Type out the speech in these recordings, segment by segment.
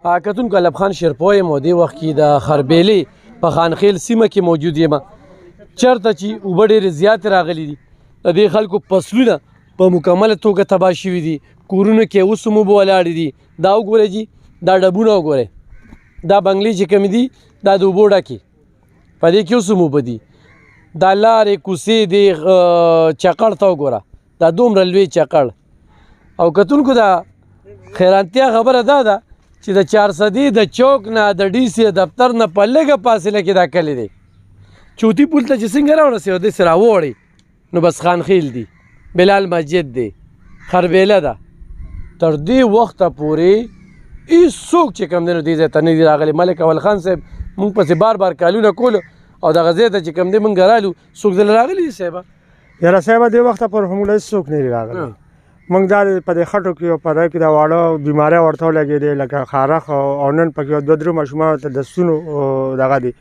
کتونکو علب خان شیرپوی یم او دې وخت کې د خربیلې په خانخیل سیمه کې موجود یم چېرته چې اوبه ډېرې زیاتې راغلي دي د دې خلکو فصلونه په مکمله توګه تباه شوي دي کورونو کې اوس هم اوبه ولاړې دي دا وګورئ جي دا ډبونه وګورئ دا بنګلې چې کومې دي دا د اوبو ډکې په دې کې اوس هم اوبه دي دا لارې کوڅې دي چکړ ته وګوره دا دومره لوی چکړ او کتونکو دا خیرانتیا خبره دا ده چې د چارسدي د چوک نه د ډي سي دفتر نه په لږه فاصله کې دا کلی دی چوتي پول ته چې څنګه راورسېږو داسې راوړئ نو بس خانخیل دی بلال مسجد دی خربیله ده تر دې وخته پورې هېڅوک چې کوم دی نو دې ځای ته نه دي راغلی ملک اول خان صاحب موږ پسې بار بار کالونه کولو او دغه ځای ته چې کوم دی موږ رالو څوک دله راغلی دي صاحبه یاره صاحبه دې وخته پورې خو موږ له هېڅوک نه دي راغلی موږ دا په دې خټو کې او په دغه کې دا واړه بیمارۍ ورته ولګېدې لکه خارخ او نن پکې دوه درې ماشومانو ته د ستونو دغه دی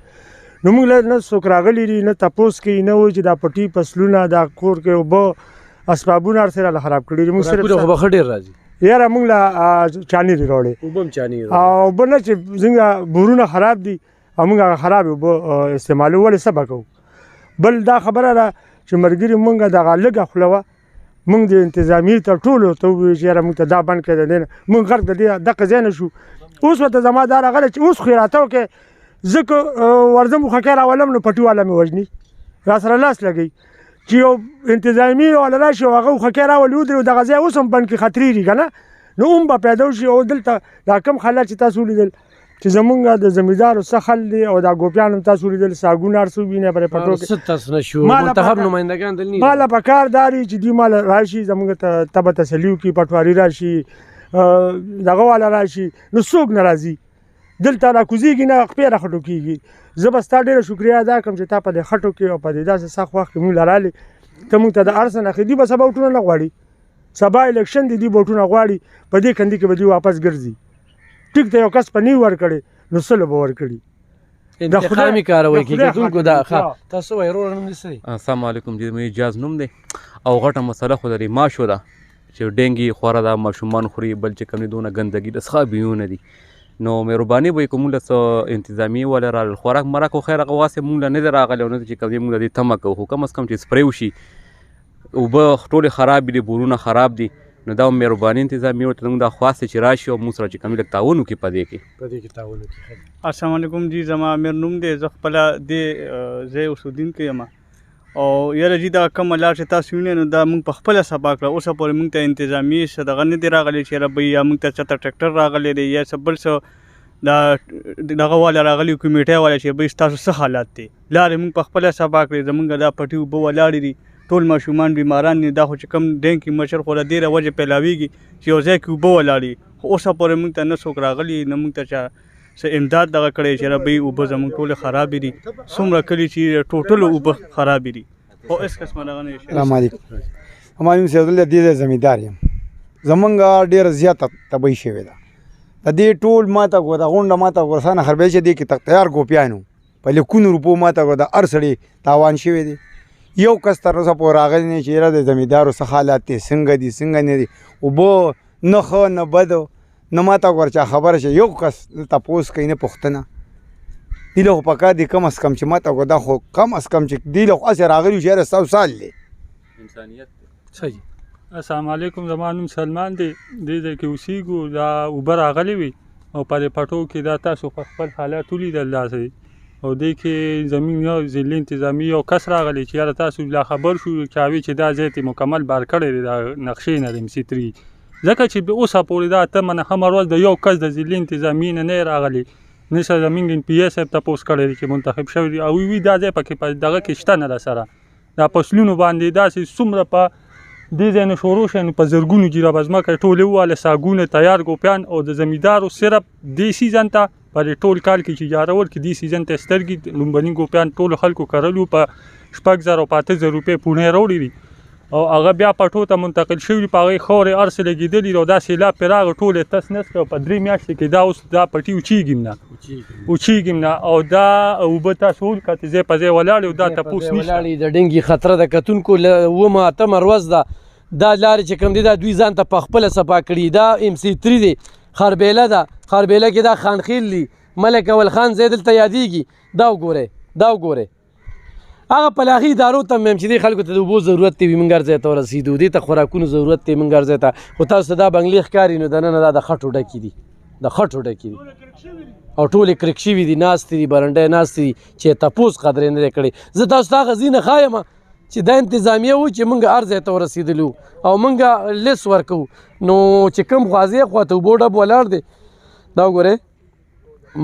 نو موږ له نه څوک راغلي دي نه تپوس کوي نه وایي چې دا پټي فصلونه دا کور کې اوبه اسبابونه هر څه راله خراب کړي دي موږ صرف خو به ښه ډېر راځي یاره موږ له چانې دي راوړې اوبه هم چانې او اوبه نه چې څنګه بورونه خراب دي او موږ هغه خرابې اوبه استعمالوو ولې څه به کوو بل دا خبره ده چې ملګري موږ دغه لږه خوله وه موږ د انتظامیې ته ټولو ته وویل چې یاره موږ ته دا بند کړی دی نه موږ غرق د دې دغه ځای نه شو اوس ورته زما دا راغلی چې اوس خو یې راته وکړې زه که ورځم خکۍ راولم نو پټي والا مې وژني را سره لاس لګوي چې یو انتظامي والا راشي او هغه خکۍ راولي ودرې دغه ځای اوس هم بند کړي خطرېږي که نه نو هم به پیدا وشي او دلته دا کم حالات چې تاسو ولیدل چې زمونږ د زمیندارو څه خل دی او دا ګوپیان هم تاسو ولیدل ساګونه هر څه وینئ پرې پټو کې منتخب نمایندګان دلته ماله پکار دا دی چې دوی ماله راشي زمونږ ته تبه تسلي وکړي پټواري راشي دغه والا راشي نو څوک نه راځي دلته راکوزېږي نه خپې راخټو کېږي زه به ستا ډېره شکریا ادا کړم چې تا په دې خټو کې او په دې داسې سخت وخت کې مونږ لرالې ته مونږ ته د هر څه نه اخلي دوی به سبا وټونه نه غواړي سبا الیکشن دی دوی به وټونه غواړي په دې کندي کې به دوی واپس ګرځي ټیک ته یو کس په نیو ورکړی نو سلو به ورکړي انتقامي کاروي کېدونکو دا تاسو وایي ورور نوم دې څه دی السلام علیکم جی مې اجاز نوم دی او غټه مسله خو لري ماشو ده چې ډینګي خوره ده ماشومان خوري بل چې کوم دونه ګندګي د څښابیونه دي نو مهرباني به کوم له انتظامی ولا را خوراک مرکو خیر غواسه مونږ نه دی راغلی او نه چې کوم مونږ دې تمه کوو خو کم از کم چې سپری وشي اوبه ټولې خراب دي بورونه خراب دي نو دا مهرباني انتظامی ورته موږ دا خواسته چې راشي او موږ سره چې کوم لږ تعاون وکړي په دې کې تعاون وکړي السلام علیکم جی زما امیر نوم دی زه خپله دې ځای اوسېدونکی یم او یاره جی دا کومه لار چې تاسو وینئ نو دا موږ په خپله سبا کړه اوسه پورې موږ ته انتظامي څه دغه نه دی راغلی چې یاره بی یا موږ ته چاته ټریکټر راغلی دی یا څه بل څه دا دغه والا راغلی کمیټۍ والا چې بی ستاسو څه حالات دی لارې موږ په خپله سبا کړې زموږ دا پټي اوبه ولاړې دي ټول ماشومان بیماران دي دا خو چې کوم ډینګ کې مشر خو له ډېره وجې پیلاویږي چې یو ځای کې اوبه ولاړې خو اوسه پورې موږ ته نه څوک راغلي نه موږ ته چا څه امداد دغه کړی چې ربی اوبه زموږ ټولې خرابې دي څومره کلي چې ټوټل اوبه خرابې دي خو هېڅ قسمه دغه نه السلام علیکم زما نوم سیدالله دې ځای زمیندار یم زمونږ ډېره زیاته تباهي شوې ده د دې ټول ماته ګوره د غونډه ماته ګوره سانه خربی چې دې کې تیار ګوپیانو په لیکونو روپو ماته ګوره د هر سړي تاوان شوی دی یو کس تر اوسه پورې راغلی نه چې یاره د زمیندارو څه حالات دی څنګه دي څنګه نه دي اوبه نه ښه نه بد نه ماته ګوره چا خبره شي یو کس تپوس کوي نه پوښتنه دې له خو پکار دي کم از کم چې ماته ګوره دا خو کم از کم چې دې له خو هسې راغلي چې یاره 100 سال دی انسانیت صحیح السلام علیکم زما نوم سلمان دی دې ځای کې اوسېږو دا اوبه راغلې وي او په دې پټو کې دا تاسو خپل حالات ولیدل داسې او دې کې زمین یو ضلعي انتظامي یو کس راغلی چې یاره تاسو لا خبر شو چاوي چې دا ځای ته مکمل بار کړی دی دا نقشې نه د MC3 ځکه چې اوسه پورې دا ته منه هر ورځ د یو کس د ضلعي انتظامي نه راغلی نه څه زمونږ NPA صاحب تپوس کړی دی چې منتخب شوی دی او وی دا ځای پکې په دغه کې شته نه راسره دا فصلونو باندې داسې څومره په دې ځای نه شروع شي نو په زرګونو جیره به ځمکه ټولې وواله ساګونه تیار ګوپیان او د زمیندارو صرف دې سیزن ته په دې ټول کال کې چې اجاره ورکړي دې سیزن ته سترګې لومبني ګوپیان ټولو خلکو کرلو په 6,000 او 5,000 روپۍ پونې راوړي دي او هغه بیا پټو ته منتقل شوي په هغې خاورې هر څه لګېدلي او دا سیلاب پرې راغی ټول یې تس نس کړ په 3 میاشتې کې دا اوس دا پټي اوچېږي نه او دا اوبه تاسو وکتې ځای په ځای ولاړې او دا تپوس نشته د ډینګي خطره د کتونکو اومه اتمه ورځ ده دا لارې چې کوم دي دا دوی ځان ته په خپله صفا کړي دا MC3 دی خربیله ده، خربیله کې دا خانخیل دي، ملک اول خان ځای دلته یادېږي. دا وګورئ هغه پلاخي ادارو ته هم چې دې خلکو ته د اوبو ضرورت دی وي موږ هر ځای ته ورسېدو، دې ته خوراکونو ضرورت دی موږ هر ځای ته. خو تاسو ته دا بنګلې ښکاري نو دننه دا د خټو ډکې دي، د خټو ډکې دي او ټولې کرک شوي دي، ناستې دي برنډې ناستې دي چې تپوس قدرې نه دی کړی. زه تاسو ته هغه ځینې ښایم چې دا انتظامیه و چې موږ هر ځای ته ورسېدلو او موږ لیست ورکوو. نو چې کوم خواځې خواته اوبو ډب ولاړ دی، دا وګورئ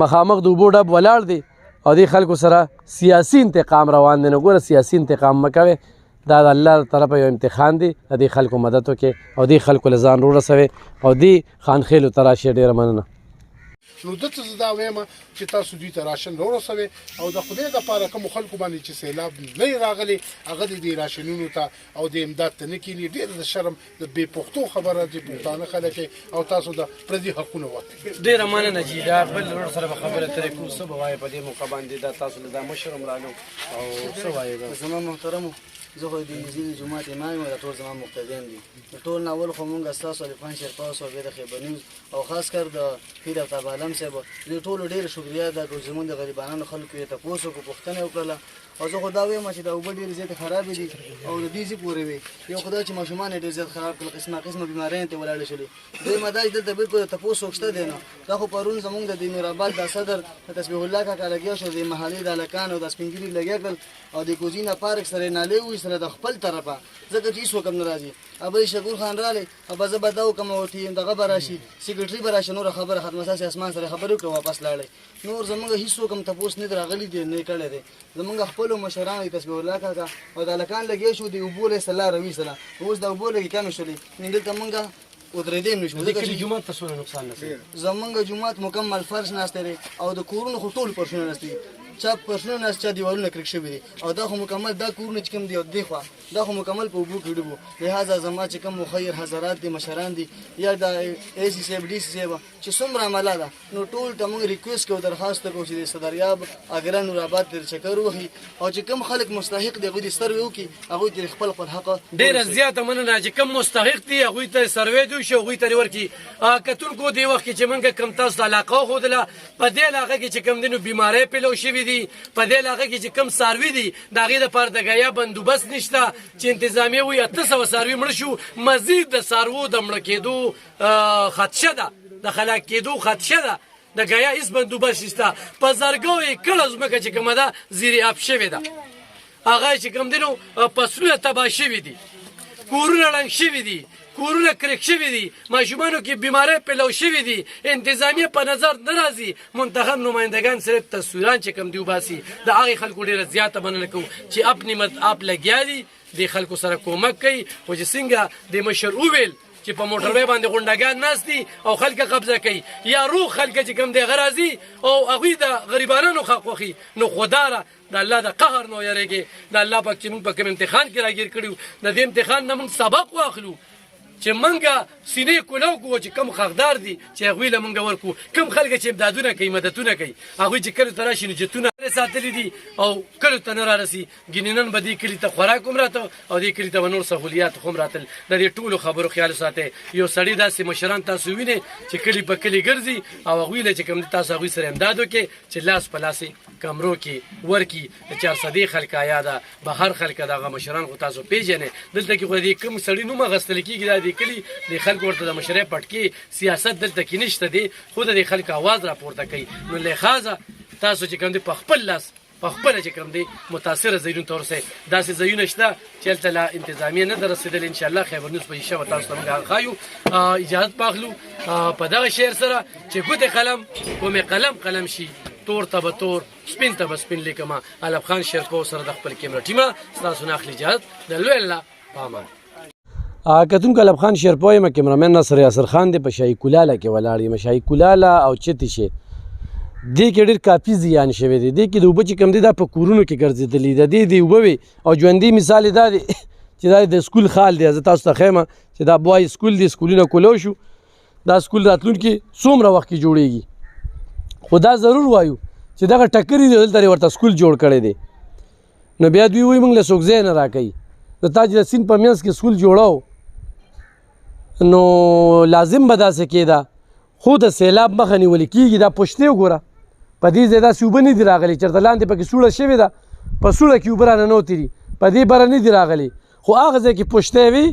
مخامخ د اوبو ډب ولاړ دی او دې خلکو سره سیاسي انتقام روان دی. نو ګوره سیاسي انتقام مه کوئ، دا د الله طرفه یو امتحان دی. د دې خلکو مدد وکړئ او دې خلکو له ځان ورسوئ او دې خانخیلو ته راشئ. ډېره مننه. نو دته زه دا وایم چې تاسو دوی ته راشن ورسوئ او د خدای دپاره کومو خلکو باندې چې سیلاب نه یې راغلی هغه د دې راشنونو ته او د امداد ته نه کیني. ډېره د شرم د بې پښتو خبره د پښتانه خلک او تاسو د پردي حقونه ورکوي. ډېره مننه چې دا بل ورور سره به خبره ترې کوو. څه به وایې په دې موقع باندې دا تاسو له دا مشر هم راغلو او څه وایې دا زما محترمو زه خو د ځینې جومات امام یم او دا ټول زما مقتدیان دي. د ټول نه اول خو مونږ ستاسو عرفان شیرپاس او بیا د خیبر نیوز او خاص کر د پیر افتاب عالم صاحب د ټولو ډېره شکریا ده چې زموږ د غریبانو خلکو یې تپوس وکړو، پوښتنه یې وکړله. او زه خو دا وایم چې دا اوبه ډېرې زیاتې خرابې دي او د دې ځای پورې وي. یو خو دا چې ماشومان یې ډېر زیات خراب کړل، قسمه بیماریانو ته ولاړې شولې. دویمه دا چې دلته بلکل د تپوس څوک شته دی نه. دا خو پرون زموږ د نورآباد د صدر تصبیح الله کاکا لګیا شو، د محلې د هلکان او د سپین ږیري لګیا کړل او د کوزینا پارک سره یې نالې وویستله د خپل طرفه، ځکه چې هېڅ وکم نه راځي. ابه شکور خان رالی ابه زه به دا وکړم او دغه به راشي سیکرټري به راشي، نوره خبره ختمه ستاسې اسمان سره خبرې وکړه واپس لاړی. نور زموږ هېڅ وکم تپوس نه دی راغلی دی نه یې کړی دی. زموږ خپلو مشرانو تصبیح الله کاکا او د هلکان لګیا شو د اوبو له ایسته لاره ویستله. اوس د اوبو لږې کمې شولې نو دلته مونږ ودرېدی هم نه شو. جومات ته څومره نقصان رسېږي؟ زموږ جومات مکمل فرش ناستی دی او د کورونو خو ټول فرشونه ناست دي، چا فرشونه ناست چا دیوالونه کرک شوي دي او دا خو مکمل دا کورونه چې کوم دي او دې خوا دا خو مکمل په اوبو کې ډوب وو. لهذا زما چې کوم مخیر حضرات دي مشران دي یا د اے سی صاحب ډي سي صاحب چې څومره عمله ده نو ټول ته موږ ریکویسټ کوو درخواست کوو چې د صدریاب اګره نورآباد تر چکر وهي او چې کوم خلک مستحق دي هغوی د سروې وکړي، هغوی ترې خپل حق ډېره زیاته مننه چې کوم مستحق دي هغوی ته سروې دی وشي هغوی ته یې ورکړي. کتونکو دې وخت کې چې موږ کوم تاسو ته علاقه وښودله په دې علاقه کې چې کوم دي نو بیمارۍ پیلو شوي دي، په دې علاقه کې چې کوم څاروي دي د هغې دپاره د ګیا بندوبست نشته چې انتظامیه وایي 800 څاروي مړه شو. مزید د څاروو د مړه کېدو خدشه ده، د هلاک کېدو خدشه ده، د ګیا هېڅ بندوبست نشته. په زرګو یې کړه ځمکه چې کومه ده زیر آب شوې ده، هغه چې کوم دي نو فصلونه تباه شوي دي، کورونه ړنګ شوي دي، کورونه کرک شوي دي، ماشومانو کې بیماری پیلو شوي دي. انتظامیه په نظر نه راځي، منتخب نمایندگان صرف تصویران چې کوم دي وباسي. د هغې خلکو ډېره زیاته مننه کوو چې اپنی آپ لګیا دي دې خلکو سره کومک کوي. خو چې څنګه د مشر وویل چې په موټروی باندې غونډګان ناست دي او خلک قبضه کوي یا روغ خلک چې کوم دی غرازي او هغوی د غریبانو حق خوښي، نو خداره د الله د قهر نه ویریږي. د الله پاک چې موږ په کوم امتحان کې راګیر کړي د دې امتحان نه موږ سبق واخلو چې منګه سینې کولو کو چې کم حقدار دي چې هغوی له منګه ورکو. کم خلک چې امدادونه کوي مددونه کوي هغوی چې کلو ته راشي نو جتونه ساتلي دي او کلو ته نه رارسي. ګینې نن به دې کلي ته خوراک هم راته او دې کلي ته به نور سهولیات هم راتل. د دې ټولو خبرو خیال ساتئ. یو سړي داسې مشران تاسو وینئ چې کلي په کلي ګرځي او هغوی له چې کوم دي تاسو هغوی سره امداد وکړئ چې لاس په لاسې کمرو کې ورکي. د 400 خلک آیا ده بهر خلک دغه مشران خو تاسو پیژنئ. دلته کې خو دې کوم سړي نوم اخیستل کېږي دا دې کلي د خلکو ورته د مشرۍ پټکي سیاست دلته کې نشته دی، خو د دې خلکو اواز راپورته کوي. نو لحاظه تاسو چې کوم دی په خپل لاس په خپله چې کوم دی متاثره ځایونو ته ورسئ. داسې ځایونه شته چې هلته لا انتظامیه نه ده رسېدلې. انشاءالله خیبر نیوز په شیشه به تاسو ته موږ هغه ښایو. اجازت واخلو په دغه شعر سره چې ګوتې قلم ومې قلم شي، تور ته به تور سپین ته به سپین لیکمه. علب خان شیرپو سره د خپل کیمره ټیمه ستاسو نه اخلي اجازت. د لوی الله په امان. کتونکو علب خان شیرپو یم، کیمرامین ناصر یاسر خان دی په شاهي کلاله کې ولاړ یم. شاهي کلاله او چتې شي دې کې ډېر کافي زیان شوی دی. دې کې د اوبه چې کوم دی دا په کورونو کې ګرځېدلي د دې د اوبه وي او ژوندي مثال یې دا دی چې دا د سکول خال دی. زه تاسو ته ښیم چې دا بوای سکول دی، سکولونه کولو شو. دا سکول راتلونکي څومره وخت کې جوړیږي، خو دا ضرور وایو چې دغه ټکرې دی دلته ورته سکول جوړ کړی دی. نو بیا دوی وایي موږ له څوک ځای نه راکوي. د تا چې د سیند په منځ کې سکول جوړو نو لازم به داسې کېده، خو د سیلاب مخه نیول کېږي. دا پشتې وګوره په دې ځای داسې اوبه نه دي راغلي، چېرته لاندې پکې سوړه شوې ده، په سوړه کې اوبه راننوتې دي، په دې بره نه دي راغلي. خو هغه ځای کې پشتې وي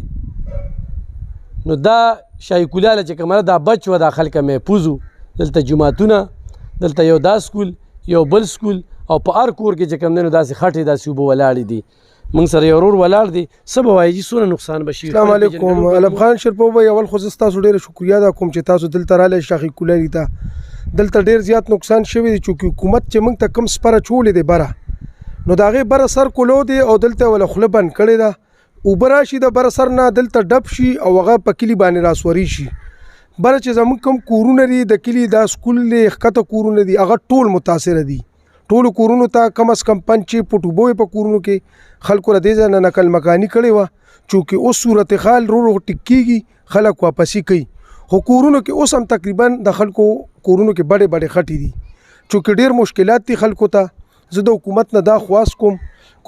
نو دا شاهي کلاله چې کومه دا بچ وه، دا خلکه محفوظ وو. دلته جوماتونه، دلته یو دا سکول یو بل سکول، او په هر کور کې چې کوم دی نو داسې خټې داسې اوبه ولاړې دي. موږ سره یو ورور ولاړ دی، څه به وایي جي څونه نقصان به شي؟ السلام علیکم. علم خان شرپو به اول خو زه ستاسو ډېره شکریه ده کوم چې تاسو دلته رالی شاهي کلالي ته. دلته ډېر زیات نقصان شوی دی چونکې حکومت چې موږ ته کم سپره چولې دی بره، نو د هغې بره سر کولو دی او دلته وله خوله بند کړې ده. اوبه راشي د بره سر نه دلته ډب شي او هغه په کلي باندې راسوري شي. بره چې زموږ کوم کورونه دي د کلي دا سکول دی ښکته کورونه دي هغه ټول متاثره دي. ټولو کورونو ته کم از کم 5 فوټ اوبه وې په کورونو کې. خلکو له دې ځای نه نقل مکاني کړې وه چونکې اوس صورتحال رو ټیک کېږي، خلک واپسي کوي. خو کورونو کې اوس هم تقریبا د خلکو کورونو کې بډې بډې خټې دي چونکې ډېر مشکلات دي خلکو ته. زه د حکومت نه دا خواست کوم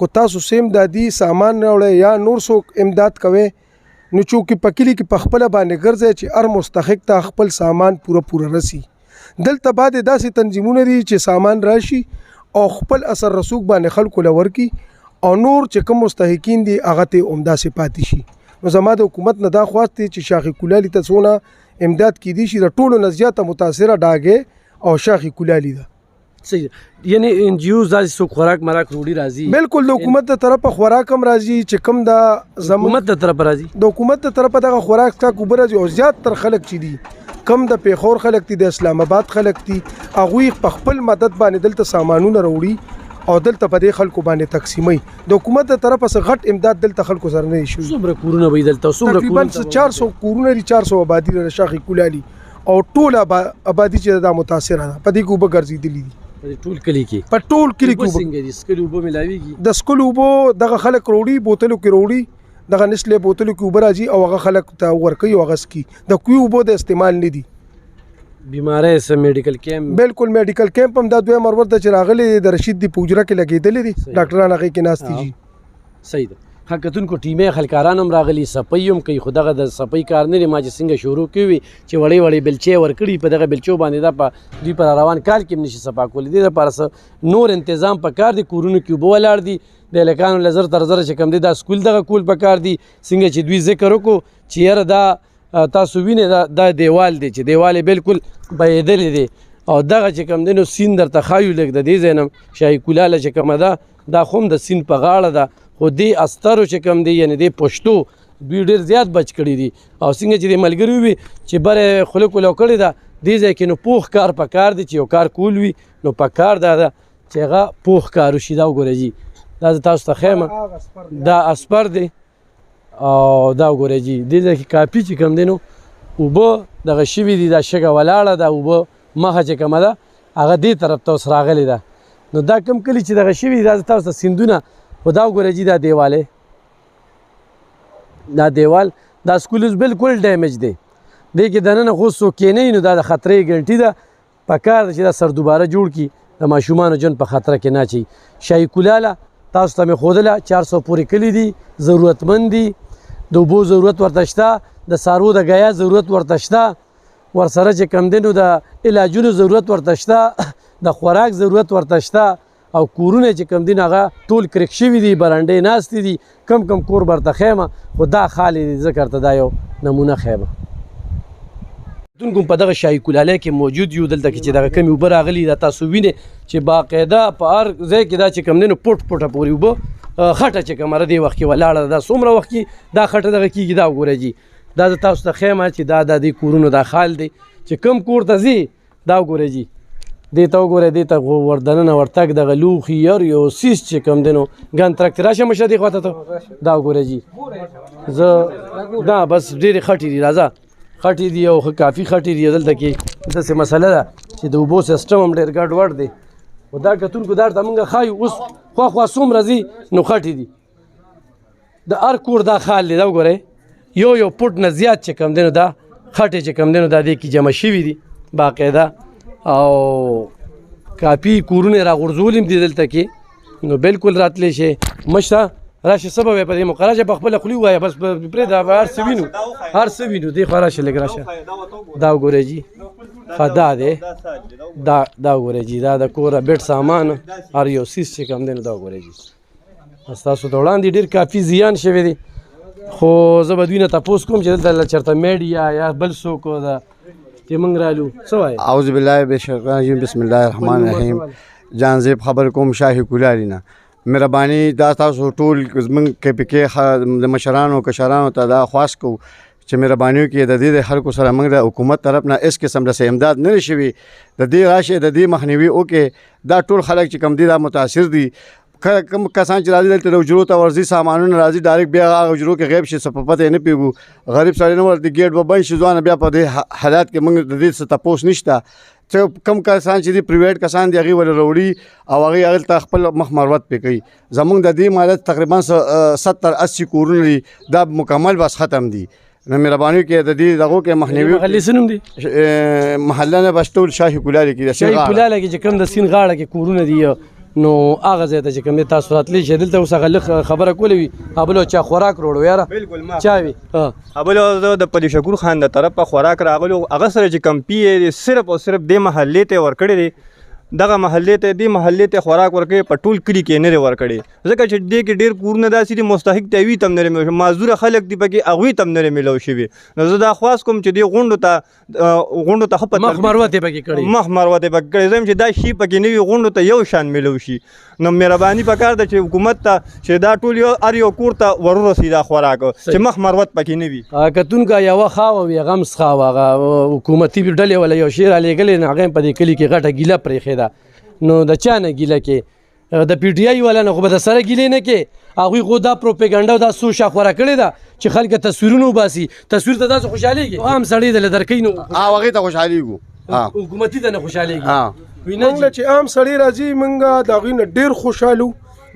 کو تاسو سیم دادي سامان راوړئ یا نور څوک امداد کوئ، نو چونکې په کلي کې په خپله باندې ګرځئ چې هر مستحق ته خپل سامان پوره رسي. دلته بعد داسې تنظیمونه دي چې سامان راشي او خپل اثر رسوک باندې خلکو له ورکي او نور چې کوم مستحقین دي هغه ته همداسې پاتې شي. نو زما د حکومت نه دا خواست دی چې شاهي کلالي ته څونه امداد کیدی شي. د ټولو نه زیاته متاثره ډاګې او شاهي کلالي ده. صحیح. یعنی NGOs داسې څوک خوراک مراک روړي راځي؟ بالکل د حکومت د طرفه خوراک هم راځي چې کوم د حکومت د طرفه راځي، د حکومت د طرفه دغه خوراک څاک اوبه راځي. او زیات تر خلک چې دي کم د پیښور خلک دي، د اسلام آباد خلک دي، هغوی په خپل مدد باندې دلته سامانونه راوړي او دلته په دې خلکو باندې تقسیموي. د حکومت د طرفه څخه غټ امداد دلته خلکو سره نه شي. څومره کورونه به دلته؟ تقریبا 400 کورونه دي، 400 آبادي لري شاهي کلالي او ټول آبادي چې دا متاثره ده په دې کې اوبه ګرځېدلي دي. ټول کلی کې په ټول کلی کې څنګه دي سکل اوبه ملاويږي؟ د سکل اوبه دغه خلک وروړي، بوتلو کې وروړي، دغه نسله بوتلو کې اوبه راځي او هغه خلک ته ورکوي او هغه سکي. د کوی اوبه د استعمال نه دي. بیماری سره میډیکل کیمپ؟ بالکل میډیکل کیمپ هم دا دوه مرور د چراغلي د رشید دی پوجره کې لګیدلې دي، ډاکټران هغه کې ناستي جی. صحیح ده. حقیقتون کو ټیمه خلکاران هم راغلي، صفایم کوي. خدغه د صفای کار نه ما چې څنګه شروع کوي چې وړي وړي بلچې ورکړي په دغه بلچو باندې دا په دوی پر روان کال کې نشي صفا کول. دي لپاره نور تنظیم په کار دي. کورونو کې وبو ولار دي د لکانو لزر تر زر چې کم دي دا سکول دغه کول په کار دي. څنګه چې دوی ذکر وکړو چې یاره دا تاسو وینئ دا دیوال دی چې دیوال بالکل بهیدلې دی او دغه چې کم دی نو سین درته ښایو لږ د دې ځای نه شاهي کلاله چې کومه ده دا خو هم د سین په غاړه ده. خو دې استرو چې کم دی یعنی دې پښتو دوی ډېر زیات بچ کړي دي. او څنګه چې د ملګري وي چې بره خوله کولو کړې ده دې ځای کې نو پوخ کار په کار دی چې یو کار کول وي نو په کار ده چې هغه پوخ کار وشي. دا وګورئ جي دا تاسو ته ښیم دا اسپر دی او دا وګورئ جي دې ځای کې کافي چې کم دی نو اوبه دغه شوي دي، دا شګه ولاړه ده، اوبه مخه چې کومه ده هغه دې طرف ته اوس راغلې ده. نو دا کم کلي چې دغه شوي دي دا تاسو ته سیندونه. خو دا وګورئ جي دا دیوال دا دیوال دا سکول بالکل ډیمیج دی. دې کې دننه خو څوک کېنئ نو دا د خطرې ګنټي ده. په کار ده چې دا سر دوباره جوړ کړي د ماشومانو ژوند په خطره کې نه اچوي. شاهي کلاله تاسو ته مې ښودله 400 پورې کلي دي، ضرورتمند دي، د اوبو ضرورت ورته شته، د څاروو د ګیا ضرورت ورته شته، ورسره چې کم دی نو د علاجونو ضرورت ورته شته، د خوراک ضرورت ورته شته. او کورونه چې کم دي هغه ټول کرک شوي دي، برنډې ناستې دي. کم کم کور برته خیمه خو دا خالي دي. ذکر ته دا یو نمونه خیمه کوم په دغه شاهي کلاله کې موجود یو. دلته کې چې دغه کمی اوبه راغلي دا تاسو وینئ چې باقاعده په هر ځای کې دا چې کم دی نو پټ پټه پورې اوبه خټه چې کومه دې وخت کې ولاړه ده. دا څومره وخت کې دا خټه دغه کېږي دا وګورئ جي دا د تاسو ته ښیم چې دا د دې کورونو دا خال دی چې کم کور ته ځي دا وګورئ جي دې ته وګورئ دې ته وردننه ورتګ دغه لوښي یو سیس چې کوم دی نو ګن ترک راشه مشه دې خواته ته دا وګورئ جي زه دا بس ډېرې خټې دي راځه خټې دي او کافي خټې دي. دلته کې داسې مسله ده چې د اوبو سیسټم هم ډېر ګډوډ دی. خو دا کتونکو دا ته موږ ښایو اوس خوا څومره ځي نو خټې دي. د هر کور دا خال دی دا وګورئ یو پټ نه زیات چې کوم دی نو دا خټې چې کوم دی نو دا دې کې جمع شوي دي باقاعده او کافي کورونه راغورځول هم دي دلته کې. نو بالکل راتلی شي مشته راشه سبب په دې مقرره چې په خپل خولي وایي بس پرې دا هر څه وینو دی خو راشه لګ راشه دا وګورئ جی خدا دی دا وګورئ جی دا د کوره بیټ سامان هر یو سیس چې کوم دی نو دا وګورئ جی ستاسو ته وړاندې ډېر کافي زیان شوی دی خو زه به دوی نه تپوس کوم چې دلته چېرته میډیا یا بل څوک ده چې موږ رالو څه وایي اعوذ بالله من الشیطان الرجیم بسم الله الرحمن الرحیم جان زیب خبر کوم شاهي کولاري نه مهرباني دا تاسو ټول زموږ کې پکې د مشرانو کشرانو ته دا خواست کوو چې مهرباني وکړي د دې د خلکو سره موږ د حکومت طرف نه هېڅ قسم د امداد نه شوي د دې راشي د دې مخنیوي وکړي دا ټول خلک چې کم دي دا متاثر دي کوم کسان چې راځي دلته د حجرو ته ورځي سامانونه راځي ډایرکټ بیا هغه حجرو کې غیب شي څه په پته یې نه پوهېږو غریب سړی نه ورته ګیټ به بند شي ځوانه بیا په دې حالات کې موږ د دې څه تپوس نشته چې کم کسان چې دي پریویټ کسان دي هغوی ولې راوړي او هغوی هغې ته خپل مخ مروت پرې کوي زموږ د دې مالت تقریبا 70-80 کورونه دي دا مکمل بس ختم دي نو مهرباني وکړئ د دې دغو کې مخنیوي محلې څه نوم دی محله نه بس ټول شاهي کولاري کې د شاهي کولاري کې چې کوم د سیند غاړه کې کورونه دي نو هغه ځای ته چې کوم دی تاسو راتلی شئ دلته اوس هغه لږ خبره کولی وي هبلو چا خوراک روړو یاره بالکل چا وي هبلو زه د پلی شکور خان د طرفه خوراک راغلو هغه سره چې کمپي یې صرف او صرف دې محلې ته ورکړی دی دغه محلې ته دې محلې ته خوراک ورکوي په ټول کلي کې نه دی ورکړی ځکه چې دې کې ډېر کورونه داسې دي مستحق ته وي تم نه ملو شوي معذوره خلک دي پکې هغوی تم نه ملو شوي نو زه دا خواست کوم چې دې غونډو ته ښه مخ مروت یې پکې کړی مخ مروت یې پکې کړی زه چې دا شي پکې نه وي غونډو ته یو شان ملو شي نو مهرباني پکار ده چې حکومت ته چې دا ټول یو هر یو کور ته ورورسي دا خوراک چې مخ مروت پکې نه وي کتونکه یوه خاوه وي هغه هم څښاوه هغه حکومتي ډلې ولا یو شی رالیږلی نو هغه هم په دې کلي کې غټه ګیله پرېښې ده نو د چا نه ګیله کې د پی ټي آی والا نه خو به د سره ګیلې نه کې هغوی خو دا پروپیګنډا او دا سوچ خوره کړې ده چې خلک تصویرونه وباسي تصویر ته داسې خوشحالېږي عام سړی د له درکوي نو هغې ته خوشحالېږو حکومتي ته نه خوشحالېږي موږ چې عام سړی راځي موږ د هغوی نه ډېر خوشحالو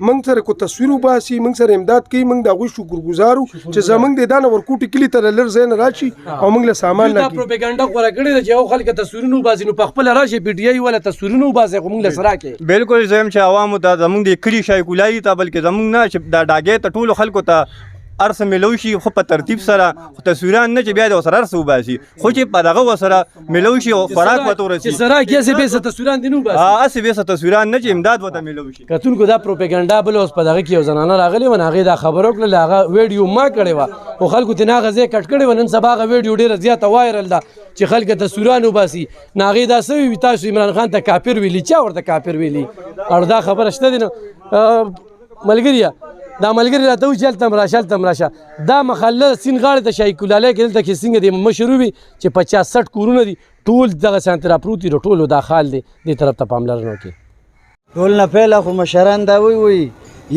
موږ سره کو تصویر وباسي موږ سره امداد کوي موږ د هغوی شکرګزار یو چې زموږ د دا نه ورکوټي کلي ته لږ ځای نه راشي او موږ له سامان نه دا پروپیګنډا خوره کړې ده چې یو خلک تصویرونه وباسي نو په خپله راشي پی ټي آی والا تصویرونه وباسي خو موږ له سره کې بالکل زه یم چې عوامو ته زموږ د کلي شاهي کولاري ته بلکې زموږ نه چې دا ډاګې ته ټولو خلکو ته ارس ملو شي خو په ترتیب سره خو تصویران نه چې بیا د ورسره ارس وباسي خو چې په دغه ورسره ملو شي او خوراک ورته ورسي چې سره کې هسې بېسه تصویران دې نه وباسي هسې بېسه تصویران نه چې امداد ورته ملو شي کتونکو دا پروپیګنډا بل اوس په دغه کې یو زنانه راغلې وه هغې دا خبره وکړله هغه ویډیو ما کړې وه خو خلکو ترې نه هغه ځای کټ کړی وه نن سبا هغه ویډیو ډېره زیاته وایرل ده چې خلک تصویران وباسي نو هغې دا څه وي تاسو عمران خان ته کافر ویلي چا ورته کافر ویلي او دا خبره شته دي نو ملګریه دا ملګری راته وایي چې هلته م راشه هلته م راشه دا محله سیند غاړې ته شاهي کولالۍ کې دلته کې څنګه دی مشر وي چې 50-60 کورونه دي ټول دغه شانتې راپروت دي ټولو دا خال دی دې طرف ته پاملرنه وکړي ټول نه پیله خو مشران دا وی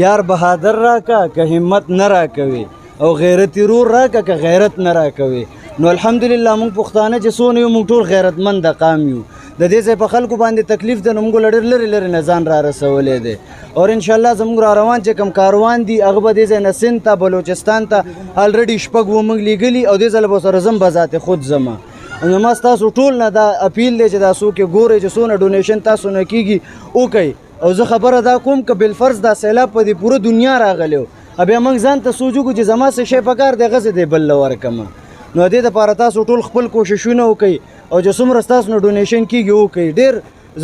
یار بهادر راکا که همت نه راکوي او غیرتي رور راکا که غیرت نه راکوي نو الحمدلله موږ پښتانه چې څونه یو موږ ټول غیرتمند قام یو د دې ځای په خلکو باندې تکلیف ده نو موږ له ډېر لرې لرې نه ځان را رسولی دی او انشاءالله زموږ را روان چې کوم کاروان دي هغه به دې ځای نه سند ته بلوچستان ته الریډي شپږ و موږ لیږلي او دې ځله به سره زم به ذات خود ځمه نو ما ستاسو ټول نه دا اپیل دی چې دا څوک یې ګورئ چې څونه ډونیشن تاسو نه کېږي وکئ او زه خبره دا کوم که بالفرض دا سیلاب په دې پوره دنیا راغلی و بیا موږ ځان ته سوچ وکړو چې زما څه شی پکار دی هغه زه دې بل له ورکړم نو دې دپاره تاسو ټول خپل کوششونه وکئ او چې څومره ستاسو نه ډونیشن کېږي وکئ ډېر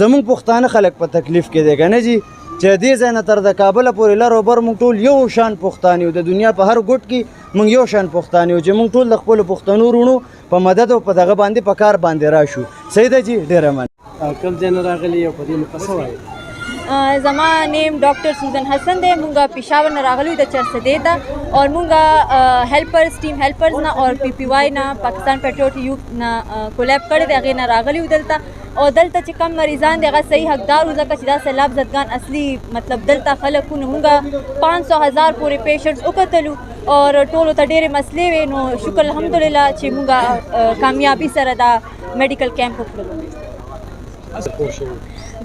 زموږ پښتانه خلک په تکلیف کې دی که نه جي چې دې ځای نه تر د کابله پورې لر او بر موږ ټول یو شان پښتانه یو د دنیا په هر ګوټ کې موږ یو شان پښتانه یو چې موږ ټول د خپلو پښتنو وروڼو په مدد او په دغه باندې په کار باندې راشو صحیح ده جي ډېره مننه کوم ځای نه راغلي او په دې مو څه وایي زما نیم ډاکټر سوزن حسن دی مونږ پېښور نه راغلي د چرسدې ته اور مونږ هیلپرز ټیم هیلپرز نه اور پی پی وائی نه پاکستان پیټریوټ یوث نه کولیب کړی دی هغې نه راغلي یو دلته او دلته چې کم مریضان دی هغه صحیح حقدار وو ځکه چې دا سیلاب زدګان اصلي مطلب دلته خلک وو نو مونږ 500,000 پورې پیشنټس وکتلو اور ټولو ته ډېرې مسلې وې نو شکر الحمدلله چې مونږ کامیابي سره دا میډیکل کیمپ وکړلو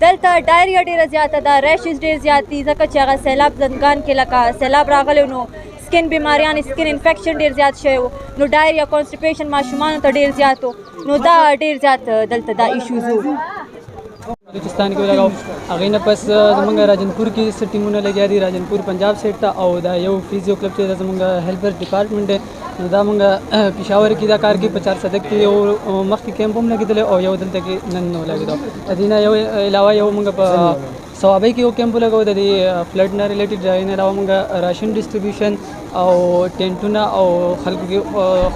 دلته ډایریا ډېره زیاته ده ریشز ډېر زیات دي ځکه چې هغه سیلاب زدګان کې لکه سیلاب راغلی نو سکن بیماریان سکن انفیکشن ډېر زیات شوی و نو ډایریا کانسټیپیشن ماشومانو ته ډېر زیات و نو دا ډېر زیات دلته دا ایشوز و بلوچستان کې ولګاو هغې نه پس زمونږ راجنپور کې څه ټیمونه لګیا دي راجنپور پنجاب سیټ ته او دا یو فیزیو کلب چې دا زمونږ هیلپر ډپارټمنټ دی نو دا مونږ پېښور کې دا کار کوي په 4 صدک کې یو مخکې کیمپ هم لګېدلی او یو دلته کې نن نو لګېدو د دې نه یو علاوه یو مونږ په صوابۍ کې یو کیمپ لګو د دې فلډ نه ریلیټډ ځای نه علاوه مونږ راشن ډسټریبیوشن او ټینټونه او خلکو کې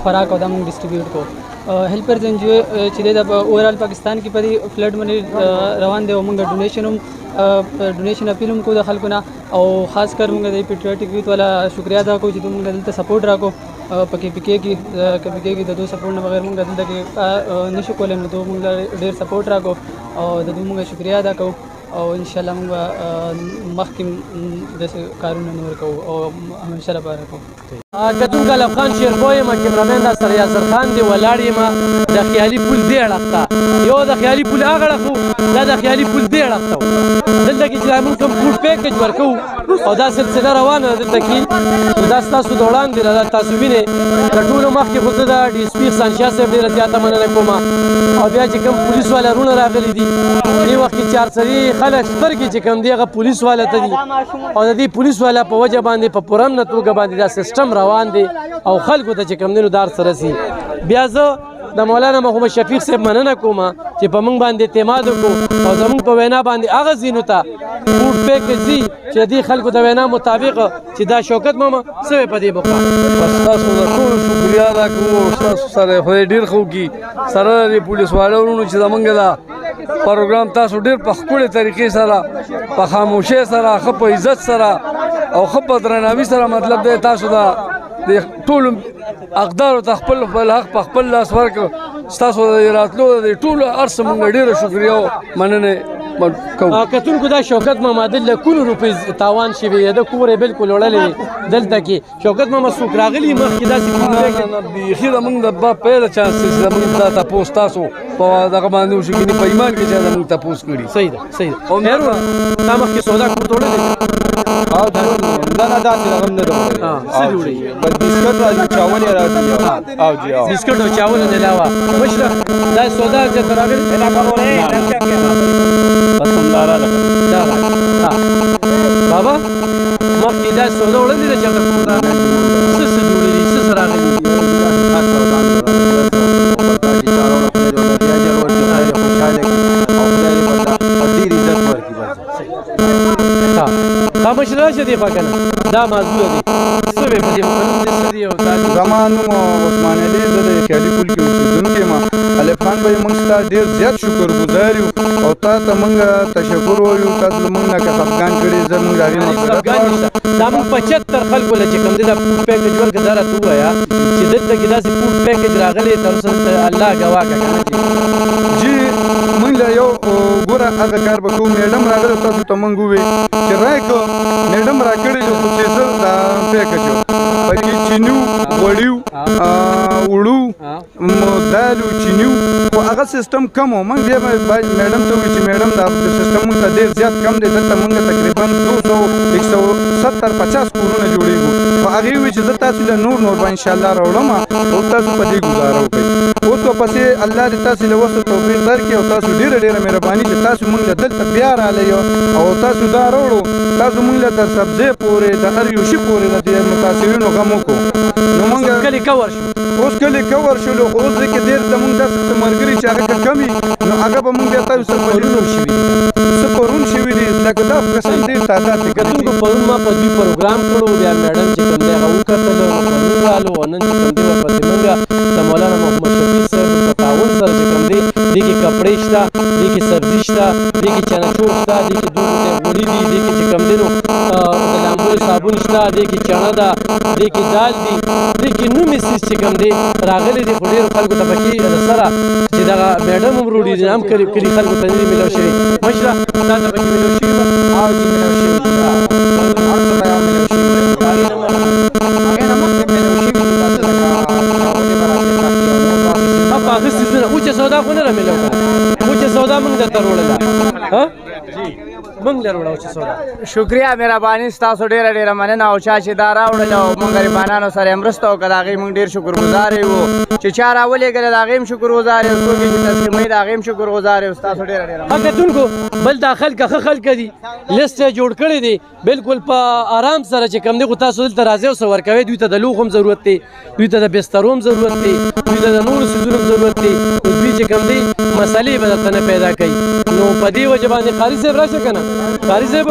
خوراک او دا مونږ ډسټریبیوټ کوو هیلپرز ان جی او چې دی دا اوورال پاکستان کې په دې فلډ باندې روان دی او مونږ ډونیشن اپیل هم کوو د خلکو نه او خاص کر مونږ د پیټریوټیک یوث والا شکریا ادا کوو چې دوی مونږ دلته سپورټ راکړو په کې پی کې د دوی سپورټ نه بغیر مونږ دلته کې نشو کولی نو دوی مونږ ډېر سپورټ راکړو او د دوی مونږ شکریا ادا کوو او ان شاء الله مونږ مخکې داسې کارونه نور کوو او همیشه لپاره کوو کتونکو افغان شیرپوی یم کیمرامین دا سره یاسر خان دی ولاړ یم د خیالي پل دې اړخ ته یو د خیالي پل هغه اړخ و دا د خیالي پل دې اړخ ته و دلته کې چې موږ کوم فوډ پیکج ورکوو او دا سلسله روانه ده دلته کې دا ستاسو د وړاندې ده تاسو وینئ د ټولو مخکې خو زه د ډي اس پي احسان شاه صاحب ډېره زیاته مننه کوم او بیا چې کوم پولیس والا رونه راغلي دي دې وخت کې چارسري خلک سترګې چې کوم دی هغه پولیس والا ته دي او د دې پولیس والا په وجه باندې په پرامنه توګه باندې دا سیسټم روان دی او خلکو ته چې کوم دی نو دار سره سي بیا زه د مولانا محمد شفیق صاحب مننه کوم چې په موږ باندې اعتماد وکړو او زموږ په وینا باندې هغه ځینو ته فوډ پیکج ځي چې دې خلکو د وینا مطابق چې دا شوکت ماما څه په دې بوکا تاسو د ټول شکریا ادا کوو تاسو سره خدای ډیر خو کی سره د پولیس والو چې زمونږ دا پروګرام تاسو ډیر په خپله طریقې سره په خاموشۍ سره ښه په عزت سره او ښه په درناوي سره مطلب دی تاسو دا د ټولو اقدارو ته خپل حق په خپل لاس ورکړو ستاسو د راتلو د ټولو هر څه مونږ ډېره شکریا او مننه کوو کتونکو دا شوکت ماما د لکونو روپۍ تاوان شوی د کور یې بالکل وړلی دلته کې شوکت ماما څوک راغلي مخکې داسې بیخي زموږ د با پیله چانس دی چې زموږ دا تپوس تاسو په دغه باندې وشو کینې په ایمان کې چې زموږ تپوس کړي صحیح ده صحیح ده مهرونه تا مخکې سودا کور ته وړلی او دا نه داسې رقم نه ده څه جوړوي بس بسکټ راځي چاول یې راځي او جی بسکټ او چاول نه علاوه مشره دا سودا چې ته راغلې پسنداره ده بابا مخکې دا سودا وړلې ده چې هغه کور ته څه جوړې دي څه راغلي خاموش راشه دی پکنه دا موضوع دی څه به په دې مخنوم دي سړي او زما نوم عثمان علي زه د خیالي پل کې اوسېدونکی یم الف خان به موږ ستا ډېر زیات شکرګزار یو او تا ته موږ تشکر وایو تاسو موږ نه که خفګان کړي زه موږ د هغې مغفرت غواړو دا موږ 75 خلکو له چې کوم دی دا فوډ پیکج ورکړه دا راته ووایه چې دلته کې داسې فوډ پیکج راغلی تر اوسه الله ګواه که که نه جی موږ له یو ګوره هغه کار به کوو میډم راغلی تاسو ته موږ ووایي چې رایکو میډم را کړی یو خو چې زه دا پیکج یو په کې چینو غوړیو وړو دالو چینیو خو هغه سیستم کم و موږ بیا میډم ته ووایو چې میډم دا سیستم موږ ته ډېر زیات کم دی دلته موږ تقریبا 170-150 کورونه جوړېږو خو هغې ووایي چې زه تاسو له نور به انشاءالله راوړم او تاسو په دې ګزاره وکړئ اوس ورپسې الله دې تاسو له وسو توفیق درکړي او تاسو ډېره مهرباني چې تاسو موږ له دلته بیا راغلی او تاسو دا راوړو تاسو موږ له تر سبزۍ پورې د هر یو شي پورې د دې متاثرینو غم وکړو نو موږ کلي کور شو اوس کلي کور شولو خو اوس ځکه ډېر زموږ داسې څه ملګري چې هغه کم وي نو هغه به موږ بیا تاسو څه پرون شوي دي لکه دا قسم ډېر تعداد دی کتونکو پرون ما په دوی پروګرام کړو بیا میډم چې کوم دی هغه وکتل پرون رالو او نن چې کوم دی ورپسې موږ د مولانا محمد شفیق صاحب په تعاون سره چې کوم دی دې کې کپړې شته دې کې سبزي شته دې کې چنچور شته دې کې دوه غوړي دي دې کې چې کوم دی نو د لامبو صابون شته دې کې چڼه ده دې کې دال دي دې کې نومې څیز چې کوم دی راغلی دی خو ډېرو خلکو ته پکې سره چې دغه میډم هم وروړي دي هم کلي خلکو ته نه دي میلاو شوي مشره تا ته پکې میلاو شوي به او چې میلاو شوي دي هر څه به یو میلاو شوي دي هغې نه مخکې میلاو شوي دي داسې لکه په هغه څیزونه خو چې سودا خو نه رامیلاو کړه خو چې سودا موږ درته وروړله موږ له وړو چې سودا شکریا مهرباني ستاسو ډیره ډیره مننه او چا چې دا راوړل او موږ غریبانو سره مرسته وکړه د هغې موږ ډېر شکرګزار یو چې چا راولېږله د هغې هم شکرګزار یو څوک چې تسلیموي د هغې هم شکرګزار یو ستاسو ډیره ډیره ښه کتونکو بل دا خلک ښه خلک دي لیست یې جوړ کړی دی بالکل په آرام سره چې کوم دی خو تاسو دلته راځئ او څه ورکوئ دوی ته د لوښو هم ضرورت دی دوی ته د بسترو هم ضرورت دی دوی ته د نورو څیزونو هم ضرورت دی نو دوی چې کوم دی مسلې به درته نه پیدا کوي نو په دې وجه باندې قاري صاحب راشه که نه قاري صاحب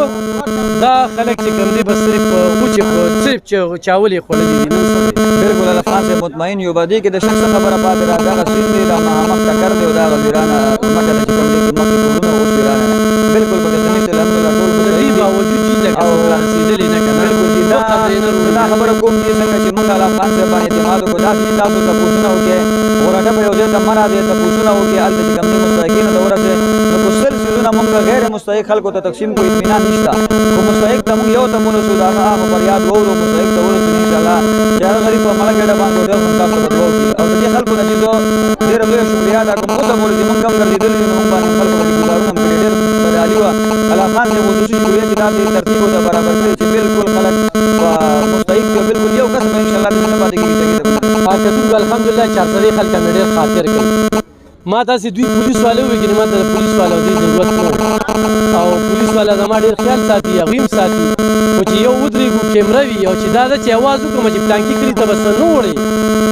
دا خلک چې کوم دی بس صرف وچې صرف چاول یې خوړلي دي نن څه دی بالکل الافغان صاحب مطمئن یو به دې کې د شخص خبره پاتې را دغه سیند دی دا مخامخ ټکر دی او دغه ویرانه ځمکه ده چې کوم دی مخکې کورونه اوس ویرانه ده بالکل پکې څه نشته الحمدلله ټول په دې باوجود چې لکه څه رسېدلي نه که نه بالکل چې دا خبره کوم چې څنګه چې موږ الافغان صاحب باندې اعتماد وکړو داسې چې تاسو تپوسونه وکړئ ورته به یو ځای ته مه راځئ تپوسونه وکړئ هلته چې کوم دی مستحقینو ته ورسئ نو په سل څیزونه موږ غیر مستحق خلکو ته تقسیم کړو اطمینان نشته خو مستحق ته موږ یو ته ورسو د هغه فریاد واورو مستحق ته ورسو انشاءالله چې هغه غریب په مړه ګډه باندې ودرېږي موږ تاسو ته دعا وکړي او د دې خلکو نه چې زه ډېره لویه شکریا ادا کوم اوسه پورې چې موږ هم ګرځېدلي یو نو موږ باندې خلکو باندې ګزارونه هم کړي ډېر بریالي وه الافغان صاحب خصوصي شکریا چې داسې ترتیب ورته برابر کړی چې بالکل خلک مستحق دي بالکل یو کس به انشاءالله داسې نه پاتې کېږي کتونکو الحمدلله چارسدې خلک مې ډېر خاطر کوي ما تاسې دوی پولیس والو وي که ما ته د پولیس والو دې ضرورت نه او پولیس والا زما ډېر خیال ساتي هغوی هم ساتي خو چې یو ودرېږو کیمره وي او چې دا ده چې اواز وکړم چې پلانکي کلي ته به څه نه وړې